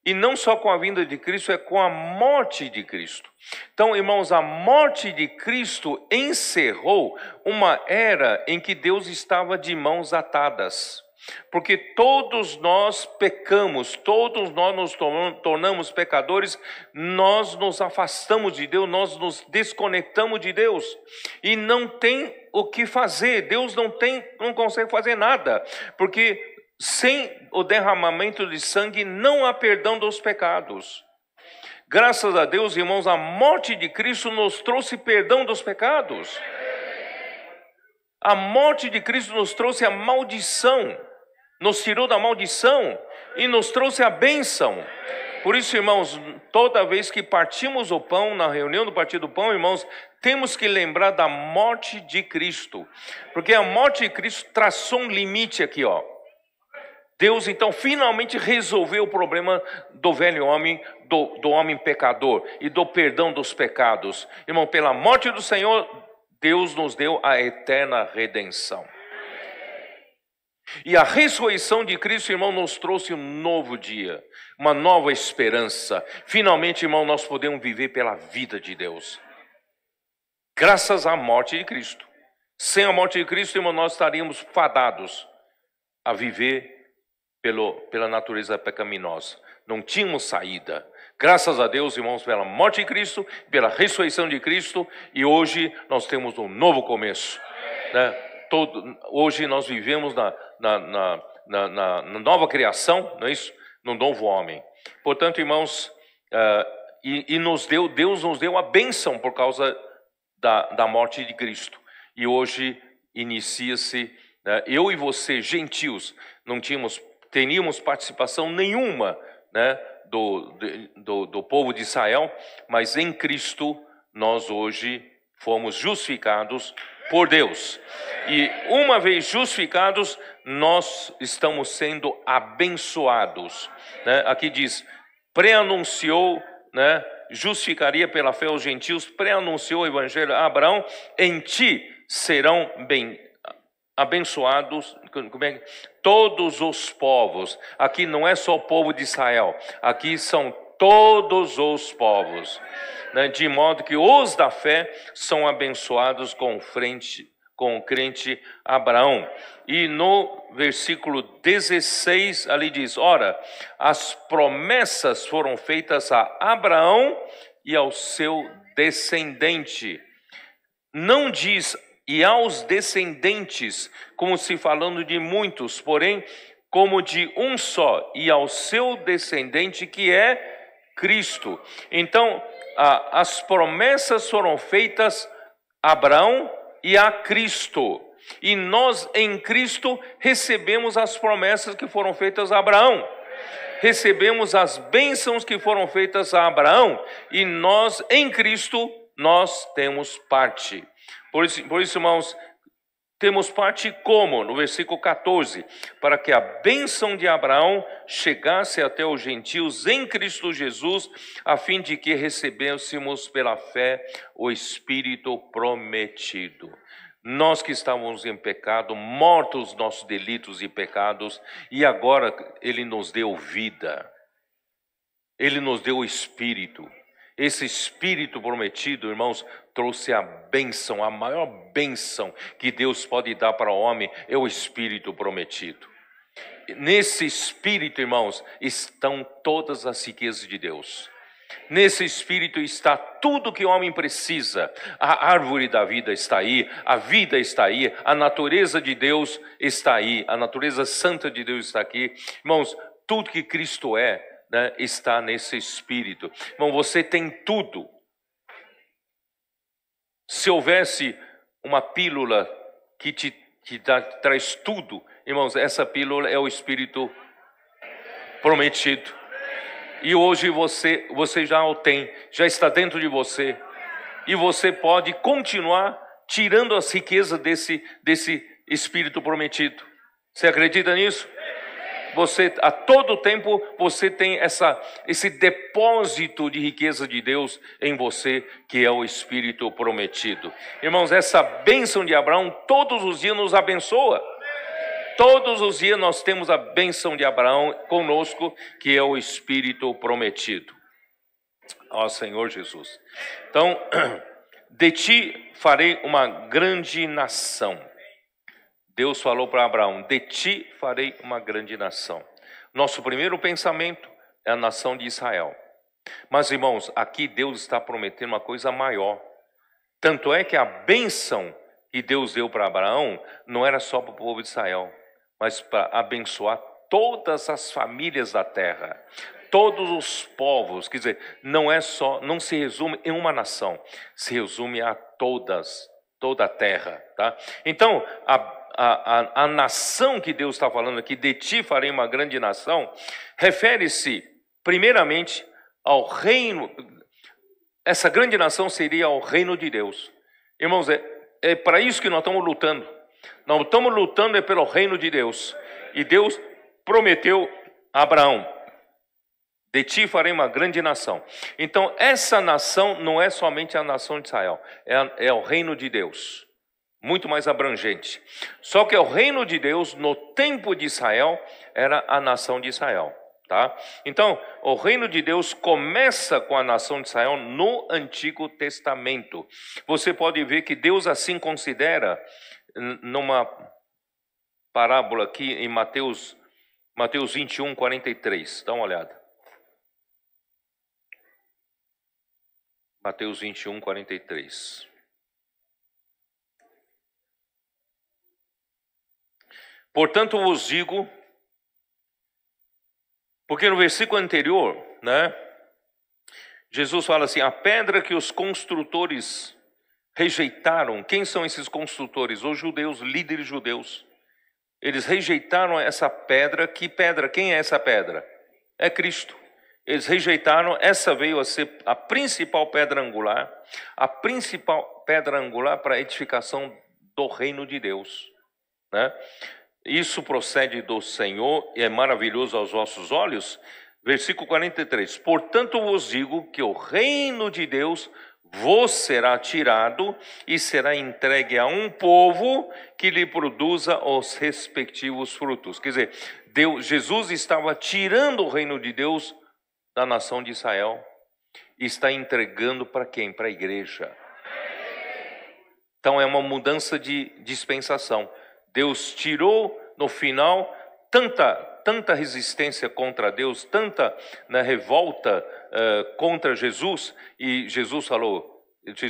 E não só com a vinda de Cristo, é com a morte de Cristo. Então, irmãos, a morte de Cristo encerrou uma era em que Deus estava de mãos atadas. Porque todos nós pecamos, todos nós nos tornamos pecadores, nós nos afastamos de Deus, nós nos desconectamos de Deus. E não tem o que fazer, Deus não consegue fazer nada, porque sem o derramamento de sangue não há perdão dos pecados. Graças a Deus, irmãos, a morte de Cristo nos trouxe perdão dos pecados. A morte de Cristo nos trouxe a maldição, nos tirou da maldição e nos trouxe a bênção. Por isso, irmãos, toda vez que partimos o pão, na reunião do Partido do Pão, irmãos, temos que lembrar da morte de Cristo. Porque a morte de Cristo traçou um limite aqui, ó. Deus então finalmente resolveu o problema do velho homem, do homem pecador e do perdão dos pecados. Irmão, pela morte do Senhor, Deus nos deu a eterna redenção. E a ressurreição de Cristo, irmão, nos trouxe um novo dia, uma nova esperança. Finalmente, irmão, nós podemos viver pela vida de Deus, graças à morte de Cristo. Sem a morte de Cristo, irmão, nós estaríamos fadados a viver pela natureza pecaminosa. Não tínhamos saída. Graças a Deus, irmãos, pela morte de Cristo, pela ressurreição de Cristo, e hoje nós temos um novo começo, né? Hoje nós vivemos na nova criação, não é isso? No novo homem. Portanto, irmãos, Deus nos deu a bênção por causa da morte de Cristo. E hoje inicia-se, né, eu e você, gentios, não teríamos participação nenhuma, né, do povo de Israel, mas em Cristo nós hoje fomos justificados por Deus. E uma vez justificados, nós estamos sendo abençoados, né? Aqui diz, pré-anunciou, né, justificaria pela fé os gentios, pré-anunciou o evangelho a Abraão, em ti serão abençoados todos os povos. Aqui não é só o povo de Israel, aqui são todos os povos, né? De modo que os da fé são abençoados com o crente Abraão. E no versículo 16 ali diz, ora, as promessas foram feitas a Abraão e ao seu descendente. Não diz e aos descendentes, como se falando de muitos, porém, como de um só, e ao seu descendente, que é Cristo. Então, as promessas foram feitas a Abraão e a Cristo. E nós, em Cristo, recebemos as promessas que foram feitas a Abraão. Recebemos as bênçãos que foram feitas a Abraão. E nós, em Cristo, nós temos parte. Por isso, irmãos, temos parte como? No versículo 14, para que a bênção de Abraão chegasse até os gentios em Cristo Jesus, a fim de que recebêssemos pela fé o Espírito prometido. Nós que estávamos em pecado, mortos nossos delitos e pecados, e agora Ele nos deu vida, Ele nos deu o Espírito. Esse Espírito prometido, irmãos, trouxe a bênção, a maior bênção que Deus pode dar para o homem é o Espírito prometido. Nesse Espírito, irmãos, estão todas as riquezas de Deus. Nesse Espírito está tudo que o homem precisa. A árvore da vida está aí, a vida está aí, a natureza de Deus está aí, a natureza santa de Deus está aqui. Irmãos, tudo que Cristo é, né, está nesse Espírito. Irmão, você tem tudo. Se houvesse uma pílula que traz tudo, irmãos, essa pílula é o Espírito prometido. E hoje você já o tem, já está dentro de você. E você pode continuar tirando as riquezas desse Espírito prometido. Você acredita nisso? Você, a todo tempo, você tem esse depósito de riqueza de Deus em você, que é o Espírito prometido. Irmãos, essa bênção de Abraão todos os dias nos abençoa. Todos os dias nós temos a bênção de Abraão conosco, que é o Espírito prometido. Ó Senhor Jesus. Então, de ti farei uma grande nação. Deus falou para Abraão, de ti farei uma grande nação. Nosso primeiro pensamento é a nação de Israel. Mas, irmãos, aqui Deus está prometendo uma coisa maior. Tanto é que a bênção que Deus deu para Abraão não era só para o povo de Israel, mas para abençoar todas as famílias da terra, todos os povos. Quer dizer, não se resume em uma nação, se resume a toda a terra, tá? Então, a nação que Deus está falando aqui, de ti farei uma grande nação, refere-se primeiramente ao reino. Essa grande nação seria ao reino de Deus. Irmãos, é para isso que nós estamos lutando. Nós estamos lutando pelo reino de Deus. E Deus prometeu a Abraão: de ti farei uma grande nação. Então, essa nação não é somente a nação de Israel, é o reino de Deus, muito mais abrangente. Só que o reino de Deus, no tempo de Israel, era a nação de Israel. Tá? Então, o reino de Deus começa com a nação de Israel no Antigo Testamento. Você pode ver que Deus assim considera, numa parábola aqui em Mateus 21, 43. Dá uma olhada. Mateus 21, 43. Portanto vos digo, porque no versículo anterior, né, Jesus fala assim: a pedra que os construtores rejeitaram. Quem são esses construtores? Os judeus, líderes judeus. Eles rejeitaram essa pedra. Que pedra? Quem é essa pedra? É Cristo. Eles rejeitaram, essa veio a ser a principal pedra angular para a edificação do reino de Deus, né? Isso procede do Senhor e é maravilhoso aos vossos olhos. Versículo 43. Portanto vos digo que o reino de Deus vos será tirado e será entregue a um povo que lhe produza os respectivos frutos. Quer dizer, Jesus estava tirando o reino de Deus da nação de Israel e está entregando para quem? Para a igreja. Então é uma mudança de dispensação. Deus tirou no final tanta resistência contra Deus, tanta revolta contra Jesus, e Jesus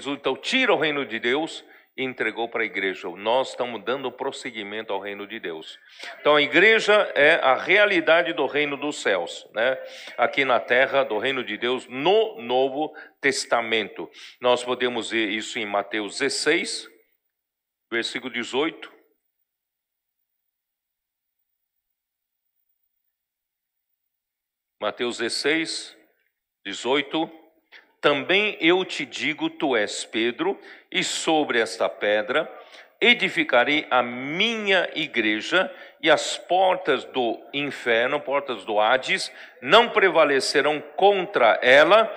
então tira o reino de Deus e entregou para a igreja. Nós estamos dando prosseguimento ao reino de Deus. Então a igreja é a realidade do reino dos céus, né? Aqui na terra, do reino de Deus no Novo Testamento. Nós podemos ver isso em Mateus 16, versículo 18. Mateus 16, 18. Também eu te digo, tu és Pedro, e sobre esta pedra edificarei a minha igreja, e as portas do inferno, portas do Hades, não prevalecerão contra ela.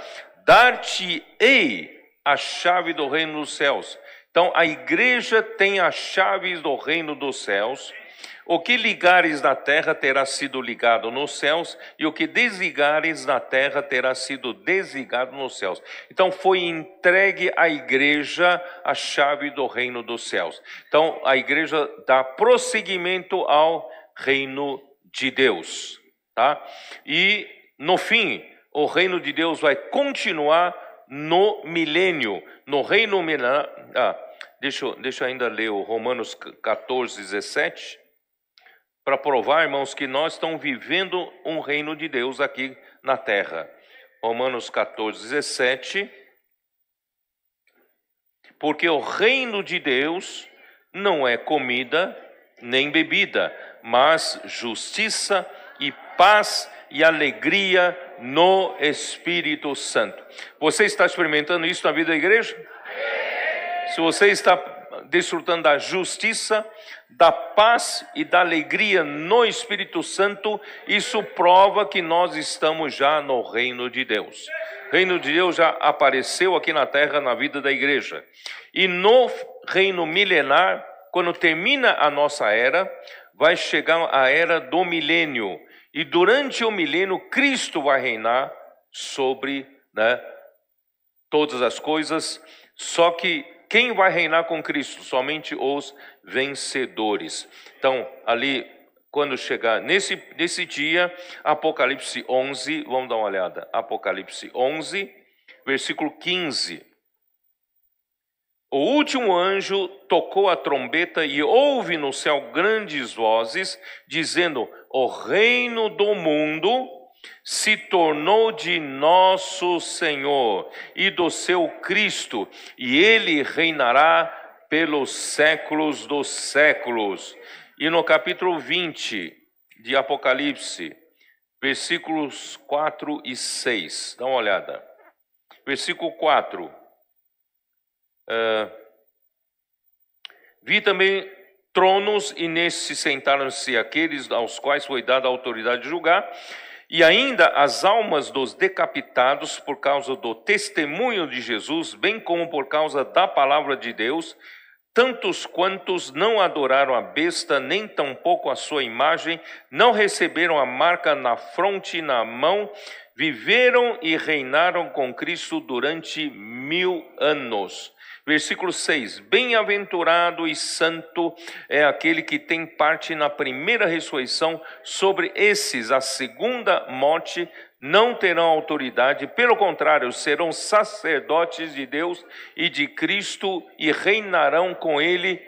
Dar-te-ei a chave do reino dos céus. Então a igreja tem as chaves do reino dos céus. O que ligares na terra terá sido ligado nos céus, e o que desligares na terra terá sido desligado nos céus. Então foi entregue à igreja a chave do reino dos céus. Então a igreja dá prosseguimento ao reino de Deus, tá? E no fim, o reino de Deus vai continuar no milênio. No reino milênio. Deixa eu ainda ler o Romanos 14, 17. Para provar, irmãos, que nós estamos vivendo um reino de Deus aqui na terra. Romanos 14, 17. Porque o reino de Deus não é comida nem bebida, mas justiça e paz e alegria no Espírito Santo. Você está experimentando isso na vida da igreja? Se você está desfrutando da justiça, da paz e da alegria no Espírito Santo, isso prova que nós estamos já no reino de Deus. O reino de Deus já apareceu aqui na terra, na vida da igreja. E no reino milenar, quando termina a nossa era, vai chegar a era do milênio. E durante o milênio, Cristo vai reinar sobre, todas as coisas. Só que quem vai reinar com Cristo? Somente os vencedores. Então, ali, quando chegar nesse dia, Apocalipse 11, vamos dar uma olhada. Apocalipse 11, versículo 15. O último anjo tocou a trombeta e houve no céu grandes vozes, dizendo: o reino do mundo se tornou de nosso Senhor e do seu Cristo, e ele reinará pelos séculos dos séculos. E no capítulo 20 de Apocalipse, versículos 4 e 6, dá uma olhada. Versículo 4. Vi também tronos, e nesses sentaram-se aqueles aos quais foi dada a autoridade de julgar, e ainda as almas dos decapitados por causa do testemunho de Jesus, bem como por causa da palavra de Deus, tantos quantos não adoraram a besta, nem tampouco a sua imagem, não receberam a marca na fronte e na mão, viveram e reinaram com Cristo durante 1000 anos. Versículo 6, bem-aventurado e santo é aquele que tem parte na primeira ressurreição. Sobre esses, a segunda morte não terão autoridade, pelo contrário, serão sacerdotes de Deus e de Cristo e reinarão com ele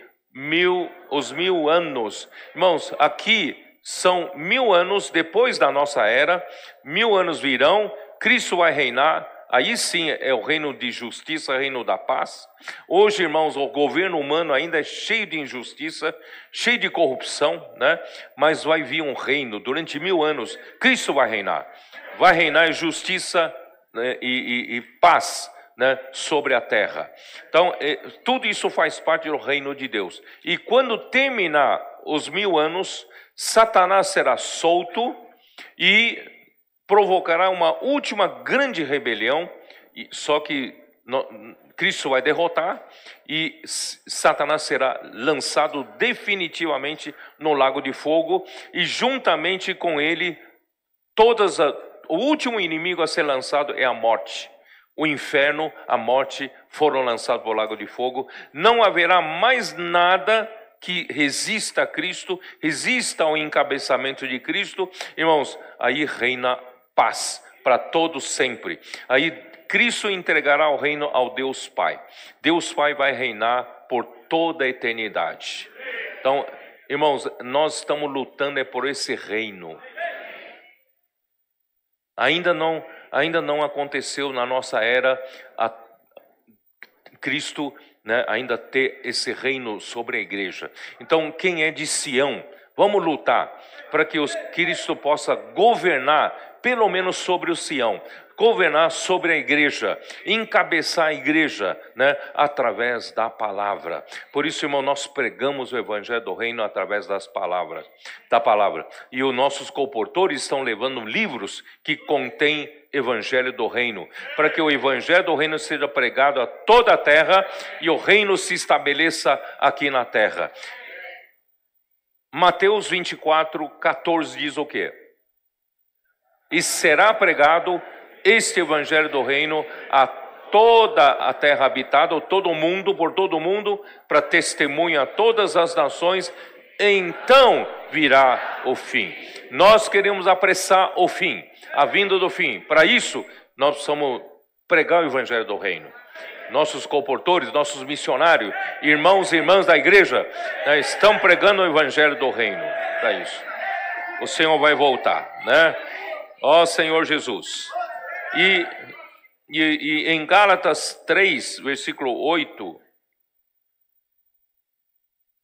os 1000 anos. Irmãos, aqui são 1000 anos depois da nossa era, 1000 anos virão, Cristo vai reinar. Aí sim é o reino de justiça, reino da paz. Hoje, irmãos, o governo humano ainda é cheio de injustiça, cheio de corrupção, né? Mas vai vir um reino durante 1000 anos. Cristo vai reinar em justiça, né, e paz, né, sobre a terra. Então, tudo isso faz parte do reino de Deus. E quando terminar os 1000 anos, Satanás será solto e provocará uma última grande rebelião, só que Cristo vai derrotar e Satanás será lançado definitivamente no lago de fogo, e juntamente com ele o último inimigo a ser lançado é a morte. O inferno, a morte foram lançados para o lago de fogo. Não haverá mais nada que resista a Cristo, resista ao encabeçamento de Cristo. Irmãos, aí reina paz para todos sempre. Aí Cristo entregará o reino ao Deus Pai. Deus Pai vai reinar por toda a eternidade. Então, irmãos, nós estamos lutando por esse reino. Ainda não aconteceu na nossa era Cristo, né, ainda ter esse reino sobre a igreja. Então, quem é de Sião, vamos lutar para que Cristo possa governar pelo menos sobre o Sião, governar sobre a igreja, encabeçar a igreja, né, através da palavra. Por isso, irmão, nós pregamos o evangelho do reino através da palavra. E os nossos colportores estão levando livros que contêm evangelho do reino, para que o evangelho do reino seja pregado a toda a terra e o reino se estabeleça aqui na terra. Mateus 24, 14 diz o quê? E será pregado este evangelho do reino a toda a terra habitada, todo o mundo, por todo o mundo, para testemunha a todas as nações, então virá o fim. Nós queremos apressar o fim, a vinda do fim. Para isso, nós precisamos pregar o evangelho do reino. Nossos colportores, nossos missionários, irmãos e irmãs da igreja, né, estão pregando o evangelho do reino. Para isso, o Senhor vai voltar, né? Ó Senhor Jesus. E em Gálatas 3, versículo 8,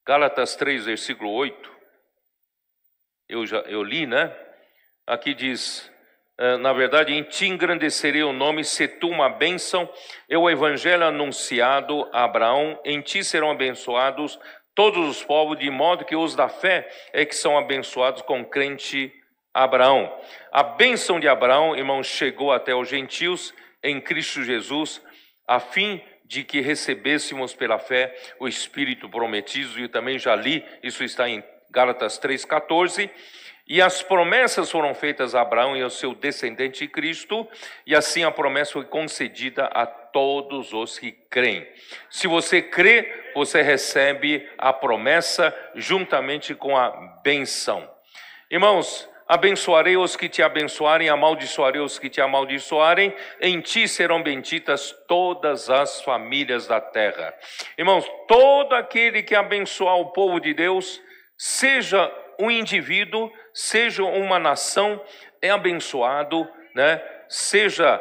Gálatas 3, versículo 8, eu li, né? Aqui diz, na verdade, em ti engrandecerei o nome, se tu uma bênção, é o evangelho anunciado a Abraão, em ti serão abençoados todos os povos, de modo que os da fé é que são abençoados com crente Abraão. A bênção de Abraão, irmãos, chegou até os gentios em Cristo Jesus, a fim de que recebêssemos pela fé o Espírito prometido. E também já li, isso está em Gálatas 3,14. E as promessas foram feitas a Abraão e ao seu descendente Cristo, e assim a promessa foi concedida a todos os que creem. Se você crê, você recebe a promessa juntamente com a benção. Irmãos, abençoarei os que te abençoarem, amaldiçoarei os que te amaldiçoarem, em ti serão benditas todas as famílias da terra. Irmãos, todo aquele que abençoar o povo de Deus, seja um indivíduo, seja uma nação, é abençoado, né? Seja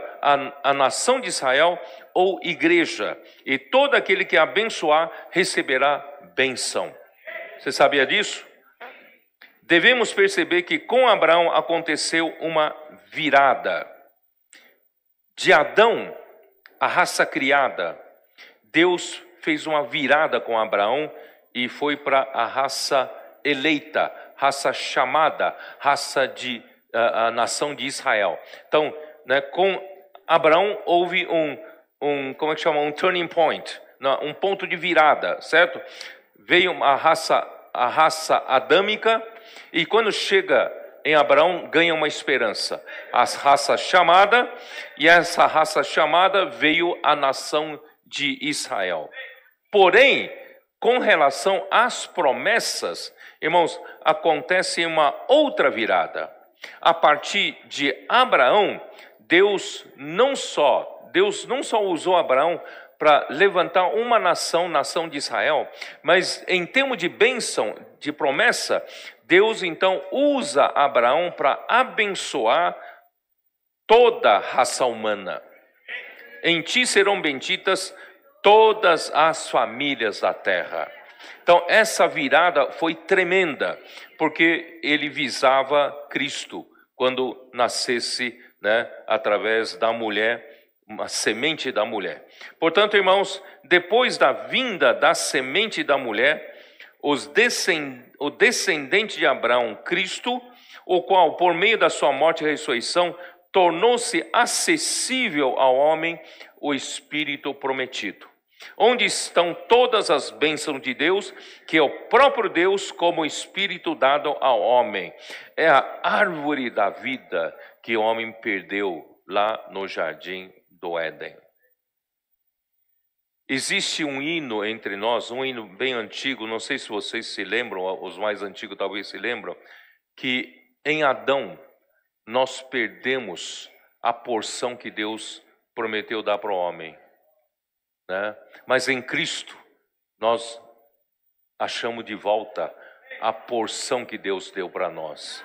a nação de Israel ou igreja, e todo aquele que abençoar receberá benção. Você sabia disso? Devemos perceber que com Abraão aconteceu uma virada. De Adão, a raça criada, Deus fez uma virada com Abraão e foi para a raça eleita, raça chamada, raça de a nação de Israel. Então, né, com Abraão houve como é que chama? Um turning point, um ponto de virada, certo? Veio a raça adâmica, e quando chega em Abraão, ganha uma esperança. A raça chamada, e essa raça chamada veio a nação de Israel. Porém, com relação às promessas, irmãos, acontece uma outra virada. A partir de Abraão, Deus não só usou Abraão para levantar uma nação de Israel, mas em termos de bênção, de promessa, Deus então usa Abraão para abençoar toda a raça humana. Em ti serão benditas todas as famílias da terra. Então essa virada foi tremenda, porque ele visava Cristo quando nascesse, né, através da mulher, uma semente da mulher. Portanto, irmãos, depois da vinda da semente da mulher, o descendente de Abraão, Cristo, o qual, por meio da sua morte e ressurreição, tornou-se acessível ao homem o Espírito prometido. Onde estão todas as bênçãos de Deus, que é o próprio Deus como Espírito dado ao homem. É a árvore da vida que o homem perdeu lá no jardim do Éden. Existe um hino entre nós, um hino bem antigo, não sei se vocês se lembram, os mais antigos talvez se lembram, que em Adão nós perdemos a porção que Deus prometeu dar para o homem, né? Mas em Cristo nós achamos de volta a porção que Deus deu para nós.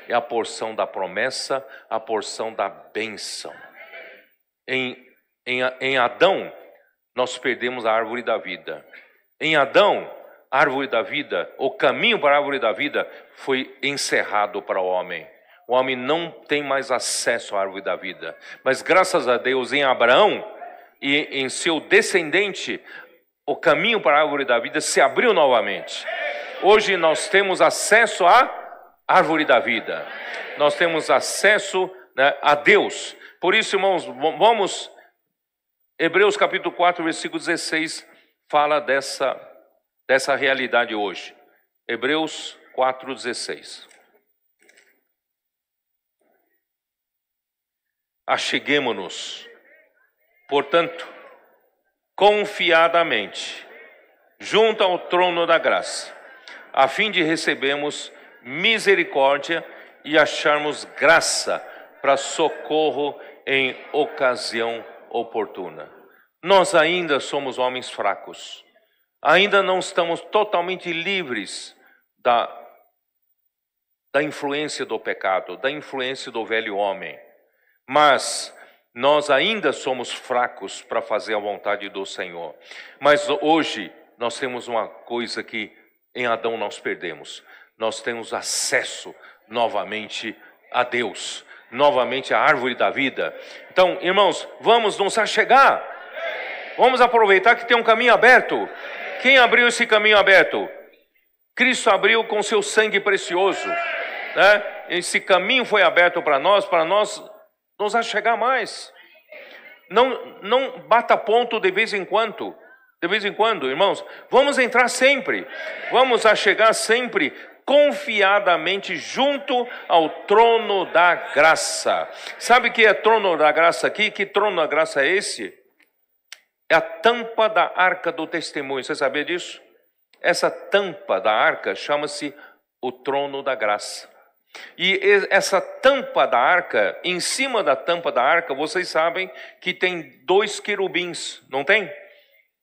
É a porção da promessa, a porção da bênção. Em Adão, nós perdemos a árvore da vida. Em Adão, a árvore da vida, o caminho para a árvore da vida foi encerrado para o homem. O homem não tem mais acesso à árvore da vida. Mas graças a Deus, em Abraão e em seu descendente, o caminho para a árvore da vida se abriu novamente. Hoje nós temos acesso à árvore da vida. Nós temos acesso, né, a Deus. Por isso, irmãos, vamos... Hebreus capítulo 4, versículo 16, fala dessa realidade hoje. Hebreus 4, 16. Acheguemo-nos, portanto, confiadamente, junto ao trono da graça, a fim de recebermos misericórdia e acharmos graça para socorro em ocasião oportuna. Nós ainda somos homens fracos, ainda não estamos totalmente livres da influência do pecado, da influência do velho homem, mas nós ainda somos fracos para fazer a vontade do Senhor. Mas hoje nós temos uma coisa que em Adão nós perdemos: nós temos acesso novamente a Deus, novamente à árvore da vida. Então, irmãos, vamos nos achegar, vamos aproveitar que tem um caminho aberto. Quem abriu esse caminho aberto? Cristo abriu com seu sangue precioso, né? Esse caminho foi aberto para nós nos achegar mais. Não bata ponto de vez em quando. De vez em quando, irmãos, vamos entrar sempre, vamos achegar sempre confiadamente junto ao trono da graça. Sabe o que é trono da graça aqui? Que trono da graça é esse? É a tampa da arca do testemunho. Você sabia disso? Essa tampa da arca chama-se o trono da graça. E essa tampa da arca, em cima da tampa da arca, vocês sabem que tem 2 querubins, não tem?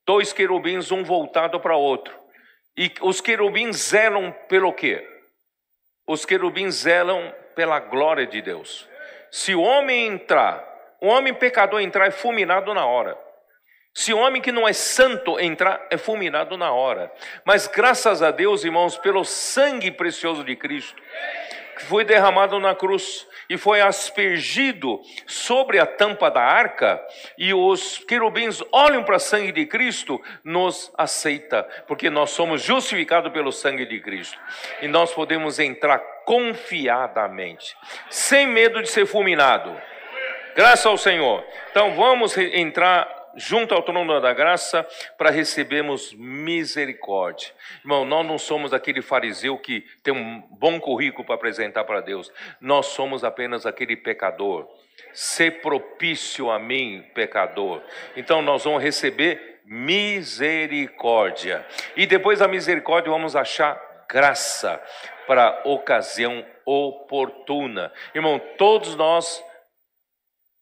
2 querubins, um voltado para o outro. E os querubins zelam pelo quê? Os querubins zelam pela glória de Deus. Se o homem pecador entrar, é fulminado na hora. Se o homem que não é santo entrar, é fulminado na hora. Mas graças a Deus, irmãos, pelo sangue precioso de Cristo, que foi derramado na cruz, e foi aspergido sobre a tampa da arca, e os querubins olham para o sangue de Cristo, nos aceita, porque nós somos justificados pelo sangue de Cristo. E nós podemos entrar confiadamente, sem medo de ser fulminado. Graças ao Senhor. Então vamos entrar junto ao trono da graça para recebermos misericórdia. Irmão, nós não somos aquele fariseu que tem um bom currículo para apresentar para Deus. Nós somos apenas aquele pecador. Ser propício a mim, pecador. Então nós vamos receber misericórdia. E depois da misericórdia vamos achar graça para ocasião oportuna. Irmão, todos nós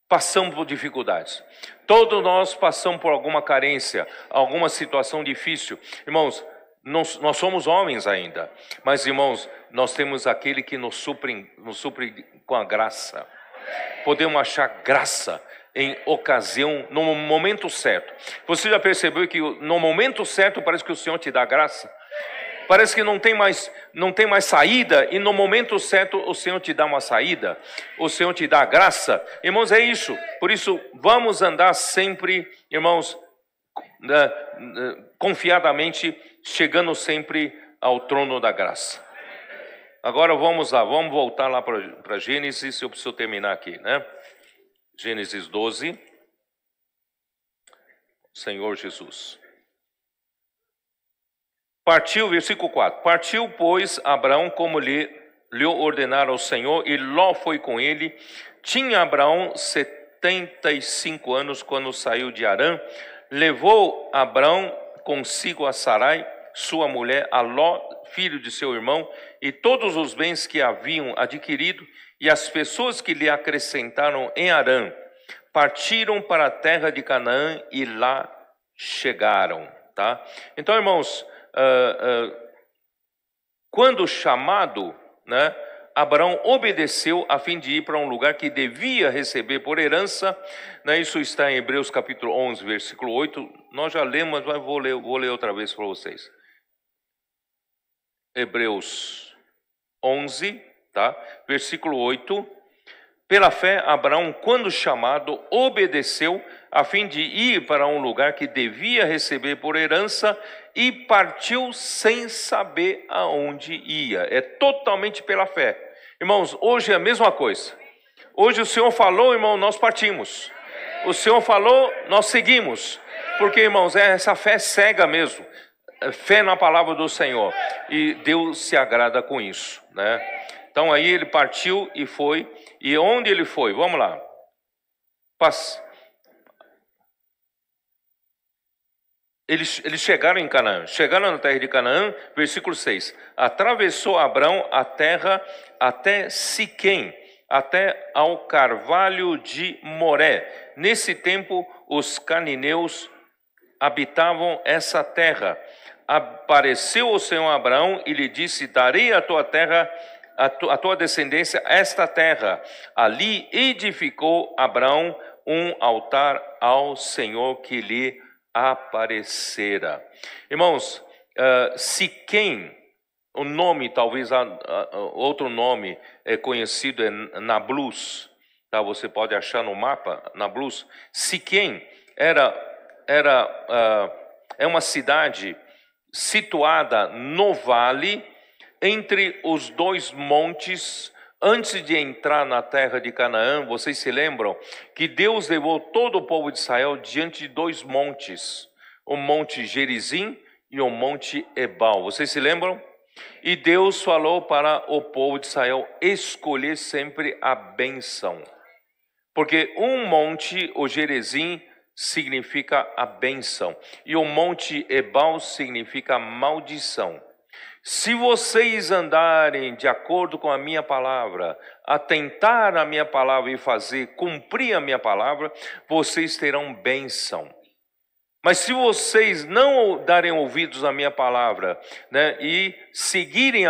passamos por dificuldades. Todos nós passamos por alguma carência, alguma situação difícil. Irmãos, nós somos homens ainda, mas irmãos, nós temos aquele que nos supre com a graça. Podemos achar graça em ocasião, no momento certo. Você já percebeu que no momento certo parece que o Senhor te dá graça? Parece que não tem mais saída, e no momento certo o Senhor te dá uma saída, o Senhor te dá graça. Irmãos, é isso. Por isso, vamos andar sempre, irmãos, confiadamente, chegando sempre ao trono da graça. Agora vamos lá, vamos voltar lá para Gênesis, eu preciso terminar aqui, né? Gênesis 12. Senhor Jesus. Partiu, versículo 4. Partiu, pois, Abraão como lhe ordenara o Senhor, e Ló foi com ele. Tinha Abraão 75 anos quando saiu de Harã. Levou Abraão consigo a Sarai, sua mulher, a Ló, filho de seu irmão, e todos os bens que haviam adquirido, e as pessoas que lhe acrescentaram em Harã. Partiram para a terra de Canaã e lá chegaram. Tá? Então, irmãos, quando chamado, né, Abraão obedeceu a fim de ir para um lugar que devia receber por herança, né, isso está em Hebreus capítulo 11, versículo 8, nós já lemos, mas vou ler outra vez para vocês. Hebreus 11, tá? Versículo 8, pela fé Abraão, quando chamado, obedeceu a fim de ir para um lugar que devia receber por herança, e partiu sem saber aonde ia. É totalmente pela fé. Irmãos, hoje é a mesma coisa. Hoje o Senhor falou, irmão, nós partimos. O Senhor falou, nós seguimos. Porque, irmãos, essa fé cega mesmo. Fé na palavra do Senhor. E Deus se agrada com isso, né? Então aí ele partiu e foi. E onde ele foi? Vamos lá. Eles chegaram em Canaã, chegaram na terra de Canaã, versículo 6. Atravessou Abraão a terra até Siquém, até ao carvalho de Moré. Nesse tempo, os cananeus habitavam essa terra. Apareceu o Senhor a Abraão e lhe disse: darei a tua terra, a tua descendência, esta terra. Ali edificou Abraão um altar ao Senhor que lhe aparecera. Irmãos, Siquém, o nome, talvez outro nome conhecido é Nablus, tá? Você pode achar no mapa, Nablus. Siquém é uma cidade situada no vale, entre os dois montes. Antes de entrar na terra de Canaã, vocês se lembram que Deus levou todo o povo de Israel diante de dois montes, o monte Gerizim e o monte Ebal. Vocês se lembram? E Deus falou para o povo de Israel escolher sempre a bênção, porque um monte, o Gerizim, significa a bênção, e o monte Ebal significa maldição. Se vocês andarem de acordo com a minha palavra, atentar a minha palavra e cumprir a minha palavra, vocês terão bênção. Mas se vocês não darem ouvidos à minha palavra, né, e seguirem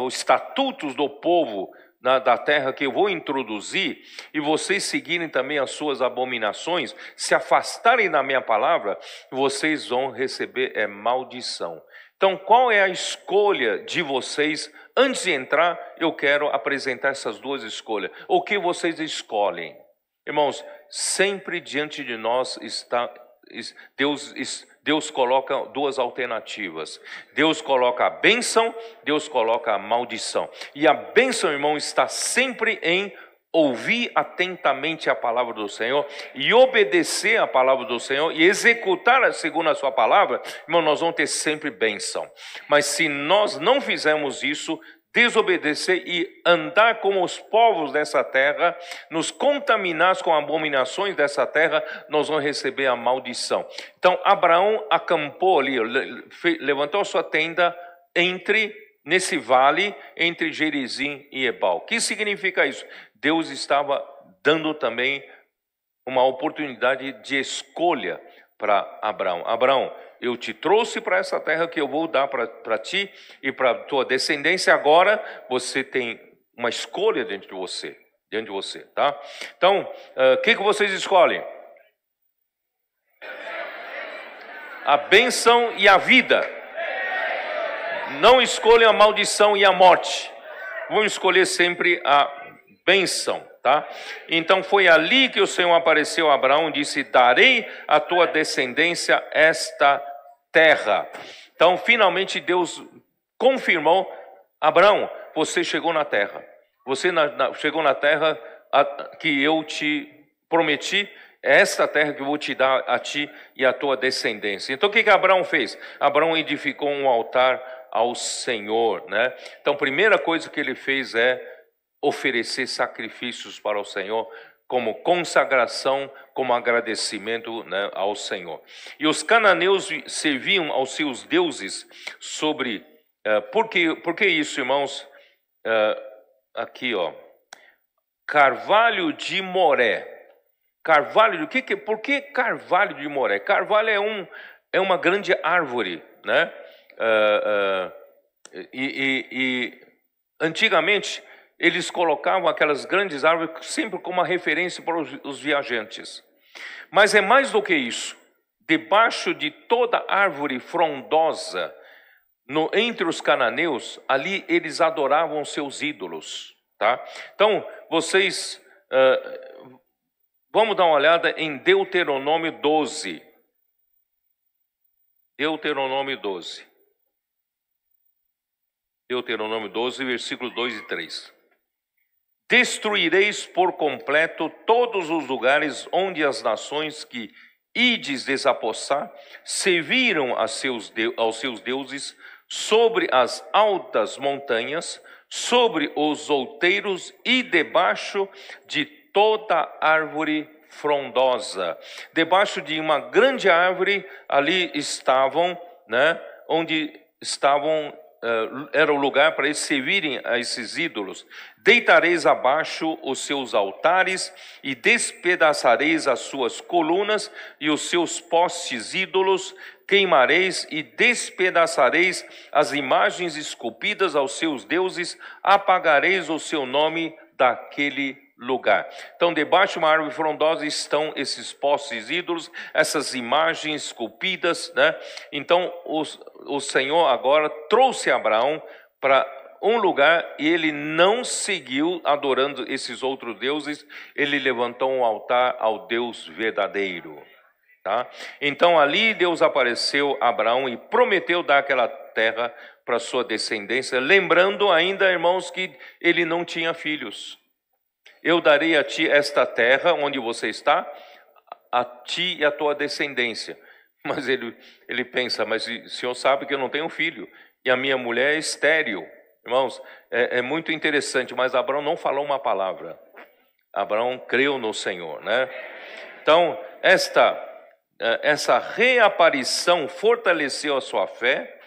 os estatutos do povo da terra que eu vou introduzir, e vocês seguirem também as suas abominações, se afastarem da minha palavra, vocês vão receber maldição. Então, qual é a escolha de vocês antes de entrar, eu quero apresentar essas duas escolhas. O que vocês escolhem? Irmãos, sempre diante de nós está Deus coloca duas alternativas. Deus coloca a bênção, Deus coloca a maldição. E a bênção, irmão, está sempre em ouvir atentamente a palavra do Senhor e obedecer a palavra do Senhor e executar segundo a sua palavra. Irmão, nós vamos ter sempre bênção. Mas se nós não fizermos isso, desobedecer e andar como os povos dessa terra, nos contaminar com abominações dessa terra, nós vamos receber a maldição. Então Abraão acampou ali, levantou sua tenda nesse vale entre Gerizim e Ebal. O que significa isso? Deus estava dando também uma oportunidade de escolha para Abraão. Abraão, eu te trouxe para essa terra que eu vou dar para ti e para a tua descendência. Agora você tem uma escolha diante de você, tá? Então, o que vocês escolhem? A bênção e a vida. Não escolham a maldição e a morte. Vão escolher sempre a bênção, tá? Então foi ali que o Senhor apareceu a Abraão e disse: darei à tua descendência esta terra. Então finalmente Deus confirmou: Abraão, você chegou na terra. Você chegou na terra que eu te prometi. É esta terra que eu vou te dar a ti e à tua descendência. Então o que Abraão fez? Abraão edificou um altar ao Senhor, né? Então a primeira coisa que ele fez é oferecer sacrifícios para o Senhor, como consagração, como agradecimento, né, ao Senhor. E os cananeus serviam aos seus deuses sobre... por que isso, irmãos? Aqui, ó. Carvalho de Moré. Carvalho, por que carvalho de Moré? Carvalho é uma grande árvore, né? Antigamente eles colocavam aquelas grandes árvores sempre como uma referência para os viajantes. Mas é mais do que isso. Debaixo de toda árvore frondosa, entre os cananeus, ali eles adoravam seus ídolos, tá? Então, vocês... vamos dar uma olhada em Deuteronômio 12. Deuteronômio 12. Deuteronômio 12, versículos 2 e 3. Destruireis por completo todos os lugares onde as nações que ides desapossar serviram aos seus deuses, sobre as altas montanhas, sobre os outeiros e debaixo de toda árvore frondosa. Debaixo de uma grande árvore, ali estavam, né, onde estavam... era o lugar para eles servirem a esses ídolos. Deitareis abaixo os seus altares e despedaçareis as suas colunas e os seus postes ídolos, queimareis e despedaçareis as imagens esculpidas aos seus deuses, apagareis o seu nome daquele lugar. Então, debaixo de uma árvore frondosa estão esses postes ídolos, essas imagens esculpidas, né? Então, o Senhor agora trouxe Abraão para um lugar e ele não seguiu adorando esses outros deuses, ele levantou um altar ao Deus verdadeiro, tá? Então, ali Deus apareceu a Abraão e prometeu dar aquela terra para sua descendência, lembrando ainda, irmãos, que ele não tinha filhos. Eu darei a ti esta terra onde você está, a ti e a tua descendência. Mas ele pensa, mas o Senhor sabe que eu não tenho filho, e a minha mulher é estéril. Irmãos, é muito interessante, mas Abraão não falou uma palavra. Abraão creu no Senhor, né? Então, essa reaparição fortaleceu a sua fé,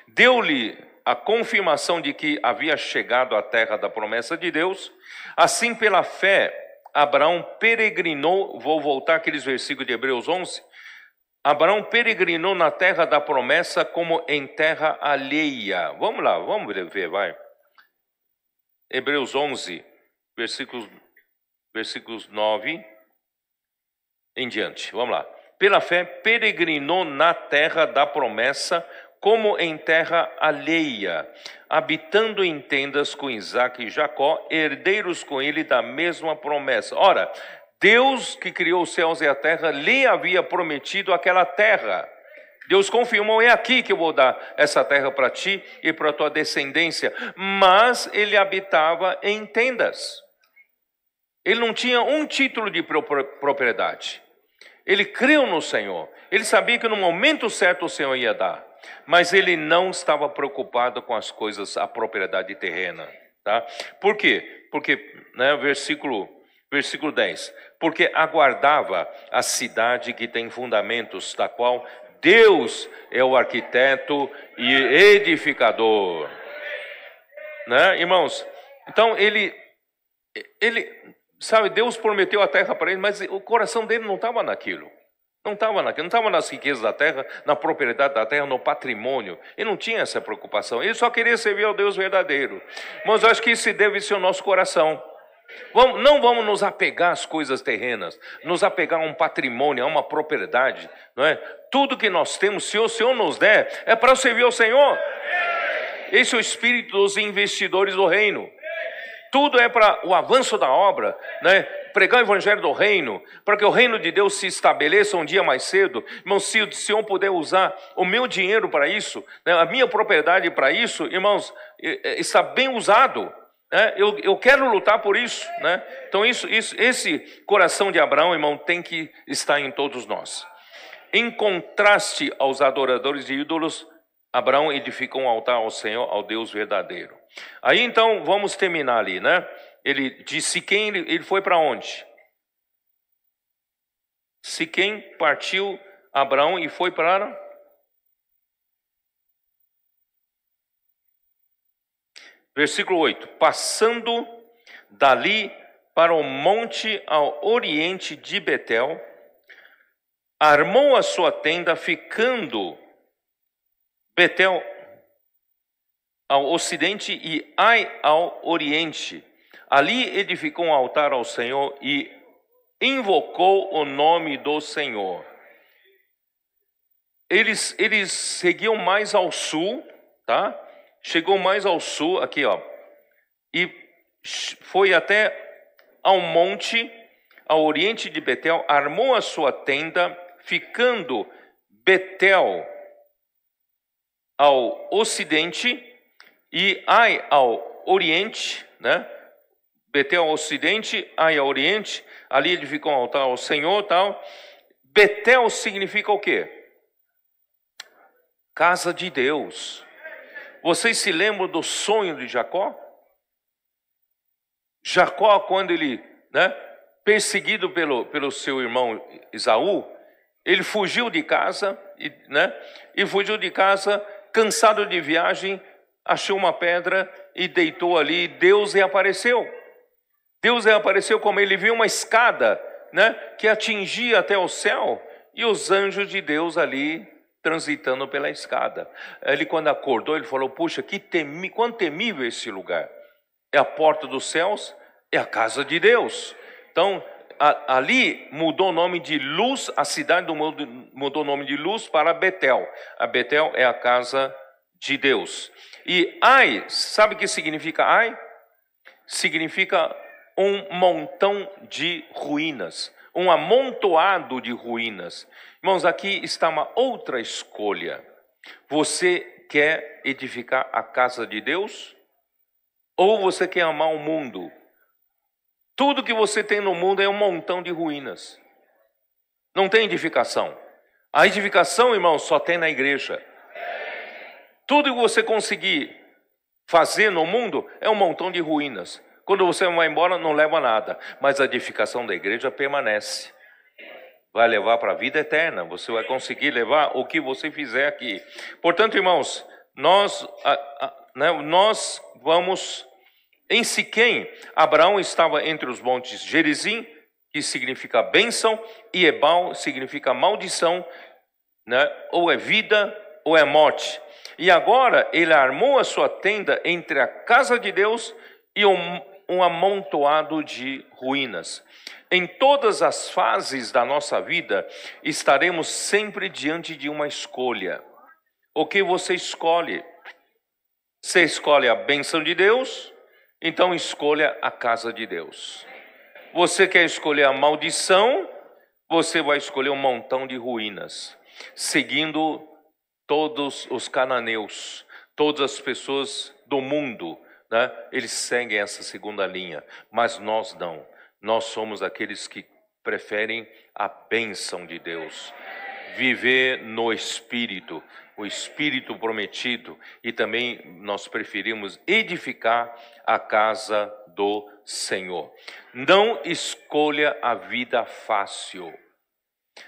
deu-lhe a confirmação de que havia chegado à terra da promessa de Deus. Assim, pela fé, Abraão peregrinou, vou voltar àqueles versículos de Hebreus 11, Abraão peregrinou na terra da promessa como em terra alheia. Vamos lá, vamos ver, vai. Hebreus 11, versículos 9 em diante, vamos lá. Pela fé, peregrinou na terra da promessa como em terra alheia, habitando em tendas com Isaque e Jacó, herdeiros com ele da mesma promessa. Ora, Deus que criou os céus e a terra, lhe havia prometido aquela terra. Deus confirmou, é aqui que eu vou dar essa terra para ti e para a tua descendência. Mas ele habitava em tendas. Ele não tinha um título de propriedade. Ele creu no Senhor. Ele sabia que no momento certo o Senhor ia dar. Mas ele não estava preocupado com as coisas, a propriedade terrena. Tá? Por quê? Porque, versículo 10. Porque aguardava a cidade que tem fundamentos, da qual Deus é o arquiteto e edificador. Irmãos, então ele, sabe, Deus prometeu a terra para ele, mas o coração dele não estava naquilo. Não estava nas riquezas da terra, na propriedade da terra, no patrimônio. Ele não tinha essa preocupação. Ele só queria servir ao Deus verdadeiro. Mas eu acho que isso deve ser o nosso coração. Não vamos nos apegar às coisas terrenas, nos apegar a um patrimônio, a uma propriedade, não é? Tudo que nós temos, se o Senhor nos der, é para servir ao Senhor. Esse é o espírito dos investidores do reino. Tudo é para o avanço da obra, né? Pregar o evangelho do reino, para que o reino de Deus se estabeleça um dia mais cedo. Irmãos, se o Senhor puder usar o meu dinheiro para isso, né? A minha propriedade para isso, irmãos, está bem usado. Eu quero lutar por isso, né? Então esse coração de Abraão, irmão, tem que estar em todos nós. Em contraste aos adoradores de ídolos, Abraão edificou um altar ao Senhor, ao Deus verdadeiro. Aí então vamos terminar ali, né? Ele de Siquém, ele foi para onde? Siquém partiu Abraão e foi para... Versículo 8, passando dali para o monte ao oriente de Betel, armou a sua tenda, ficando Betel ao ocidente e Ai ao oriente. Ali edificou um altar ao Senhor e invocou o nome do Senhor. Eles seguiam mais ao sul, tá? Chegou mais ao sul, aqui ó, e foi até ao monte, ao oriente de Betel, armou a sua tenda, ficando Betel ao ocidente e Ai ao oriente, né? Betel ao ocidente, Ai ao oriente, ali ele ficou um altar ao Senhor, tal. Betel significa o quê? Casa de Deus. Vocês se lembram do sonho de Jacó? Jacó, quando ele, perseguido pelo seu irmão Esaú, ele fugiu de casa, e fugiu de casa, cansado de viagem, achou uma pedra e deitou ali, Deus reapareceu. Deus reapareceu como ele viu uma escada, que atingia até o céu, e os anjos de Deus ali transitando pela escada. Ele, quando acordou, ele falou: puxa, quão temível esse lugar. É a porta dos céus, é a casa de Deus. Então, ali mudou o nome de Luz, a cidade mudou o nome de Luz para Betel. A Betel é a casa de Deus. E Ai, sabe o que significa Ai? Significa um montão de ruínas, um amontoado de ruínas. Irmãos, aqui está uma outra escolha. Você quer edificar a casa de Deus? Ou você quer amar o mundo? Tudo que você tem no mundo é um montão de ruínas. Não tem edificação. A edificação, irmãos, só tem na igreja. Tudo que você conseguir fazer no mundo é um montão de ruínas. Quando você vai embora, não leva nada. Mas a edificação da igreja permanece. Vai levar para a vida eterna. Você vai conseguir levar o que você fizer aqui. Portanto, irmãos, nós vamos... Em Siquém, Abraão estava entre os montes Gerizim, que significa bênção, e Ebal significa maldição, ou é vida ou é morte. E agora ele armou a sua tenda entre a casa de Deus e um amontoado de ruínas. Em todas as fases da nossa vida, estaremos sempre diante de uma escolha. o que você escolhe. Você escolhe a bênção de Deus, então escolha a casa de Deus. Você quer escolher a maldição, você vai escolher um montão de ruínas, seguindo todos os cananeus, todas as pessoas do mundo, né? Eles seguem essa segunda linha, mas nós não. Nós somos aqueles que preferem a bênção de Deus, viver no Espírito, o Espírito prometido, e também nós preferimos edificar a casa do Senhor. Não escolha a vida fácil.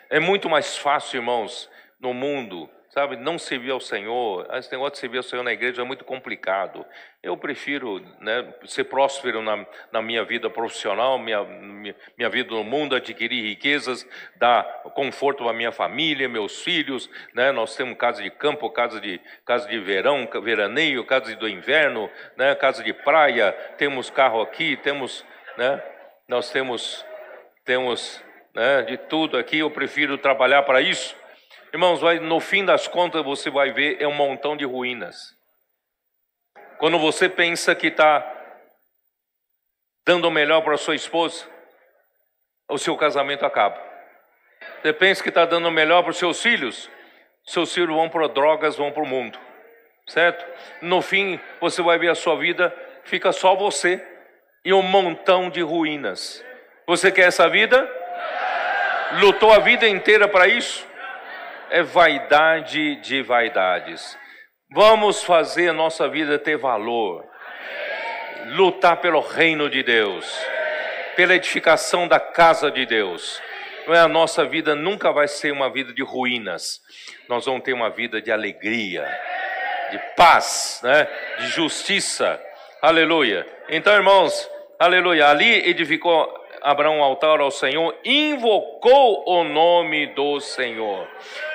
É muito mais fácil, irmãos, no mundo, sabe, não servir ao Senhor. Esse negócio de servir ao Senhor na igreja é muito complicado. Eu prefiro, né, ser próspero na minha vida profissional, minha vida no mundo, adquirir riquezas, dar conforto para minha família, meus filhos, né? Nós temos casa de campo, casa de verão, veraneio, casa do inverno, né? Casa de praia, temos carro aqui, temos, né? Nós temos, né, de tudo aqui. Eu prefiro trabalhar para isso. Irmãos, no fim das contas você vai ver é um montão de ruínas. Quando você pensa que está dando o melhor para sua esposa, o seu casamento acaba. Você pensa que está dando o melhor para os seus filhos vão para drogas, vão para o mundo, certo? No fim, você vai ver a sua vida, fica só você e um montão de ruínas. Você quer essa vida? Lutou a vida inteira para isso? É vaidade de vaidades. Vamos fazer a nossa vida ter valor. Lutar pelo reino de Deus, pela edificação da casa de Deus. Não é, a nossa vida nunca vai ser uma vida de ruínas. Nós vamos ter uma vida de alegria, de paz, né? De justiça. Aleluia. Então, irmãos, aleluia. Ali edificou Abraão um altar ao Senhor, invocou o nome do Senhor.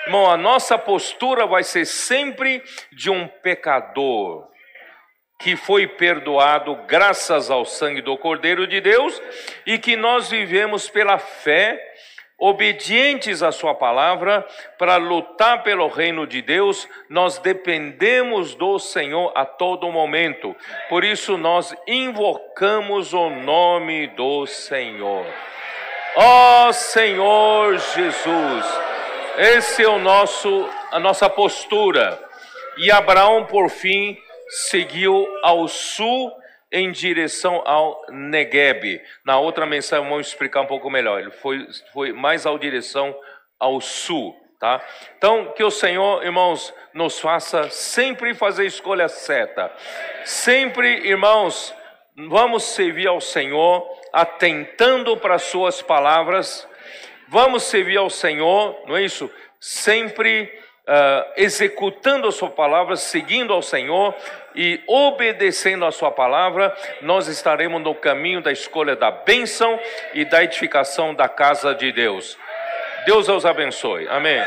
Irmão, a nossa postura vai ser sempre de um pecador que foi perdoado graças ao sangue do Cordeiro de Deus e que nós vivemos pela fé, obedientes à sua palavra, para lutar pelo reino de Deus. Nós dependemos do Senhor a todo momento. Por isso nós invocamos o nome do Senhor. Ó Senhor Jesus, esse é a nossa postura. E Abraão, por fim, seguiu ao sul em direção ao Neguebe. Na outra mensagem vamos explicar um pouco melhor. Ele foi mais à direção ao sul, tá? Então, que o Senhor, irmãos, nos faça sempre fazer escolha certa. Sempre, irmãos, vamos servir ao Senhor, atentando para as suas palavras. Vamos servir ao Senhor, não é isso? Sempre executando a sua palavra, seguindo ao Senhor e obedecendo a sua palavra. Nós estaremos no caminho da escolha da bênção e da edificação da casa de Deus. Deus os abençoe. Amém.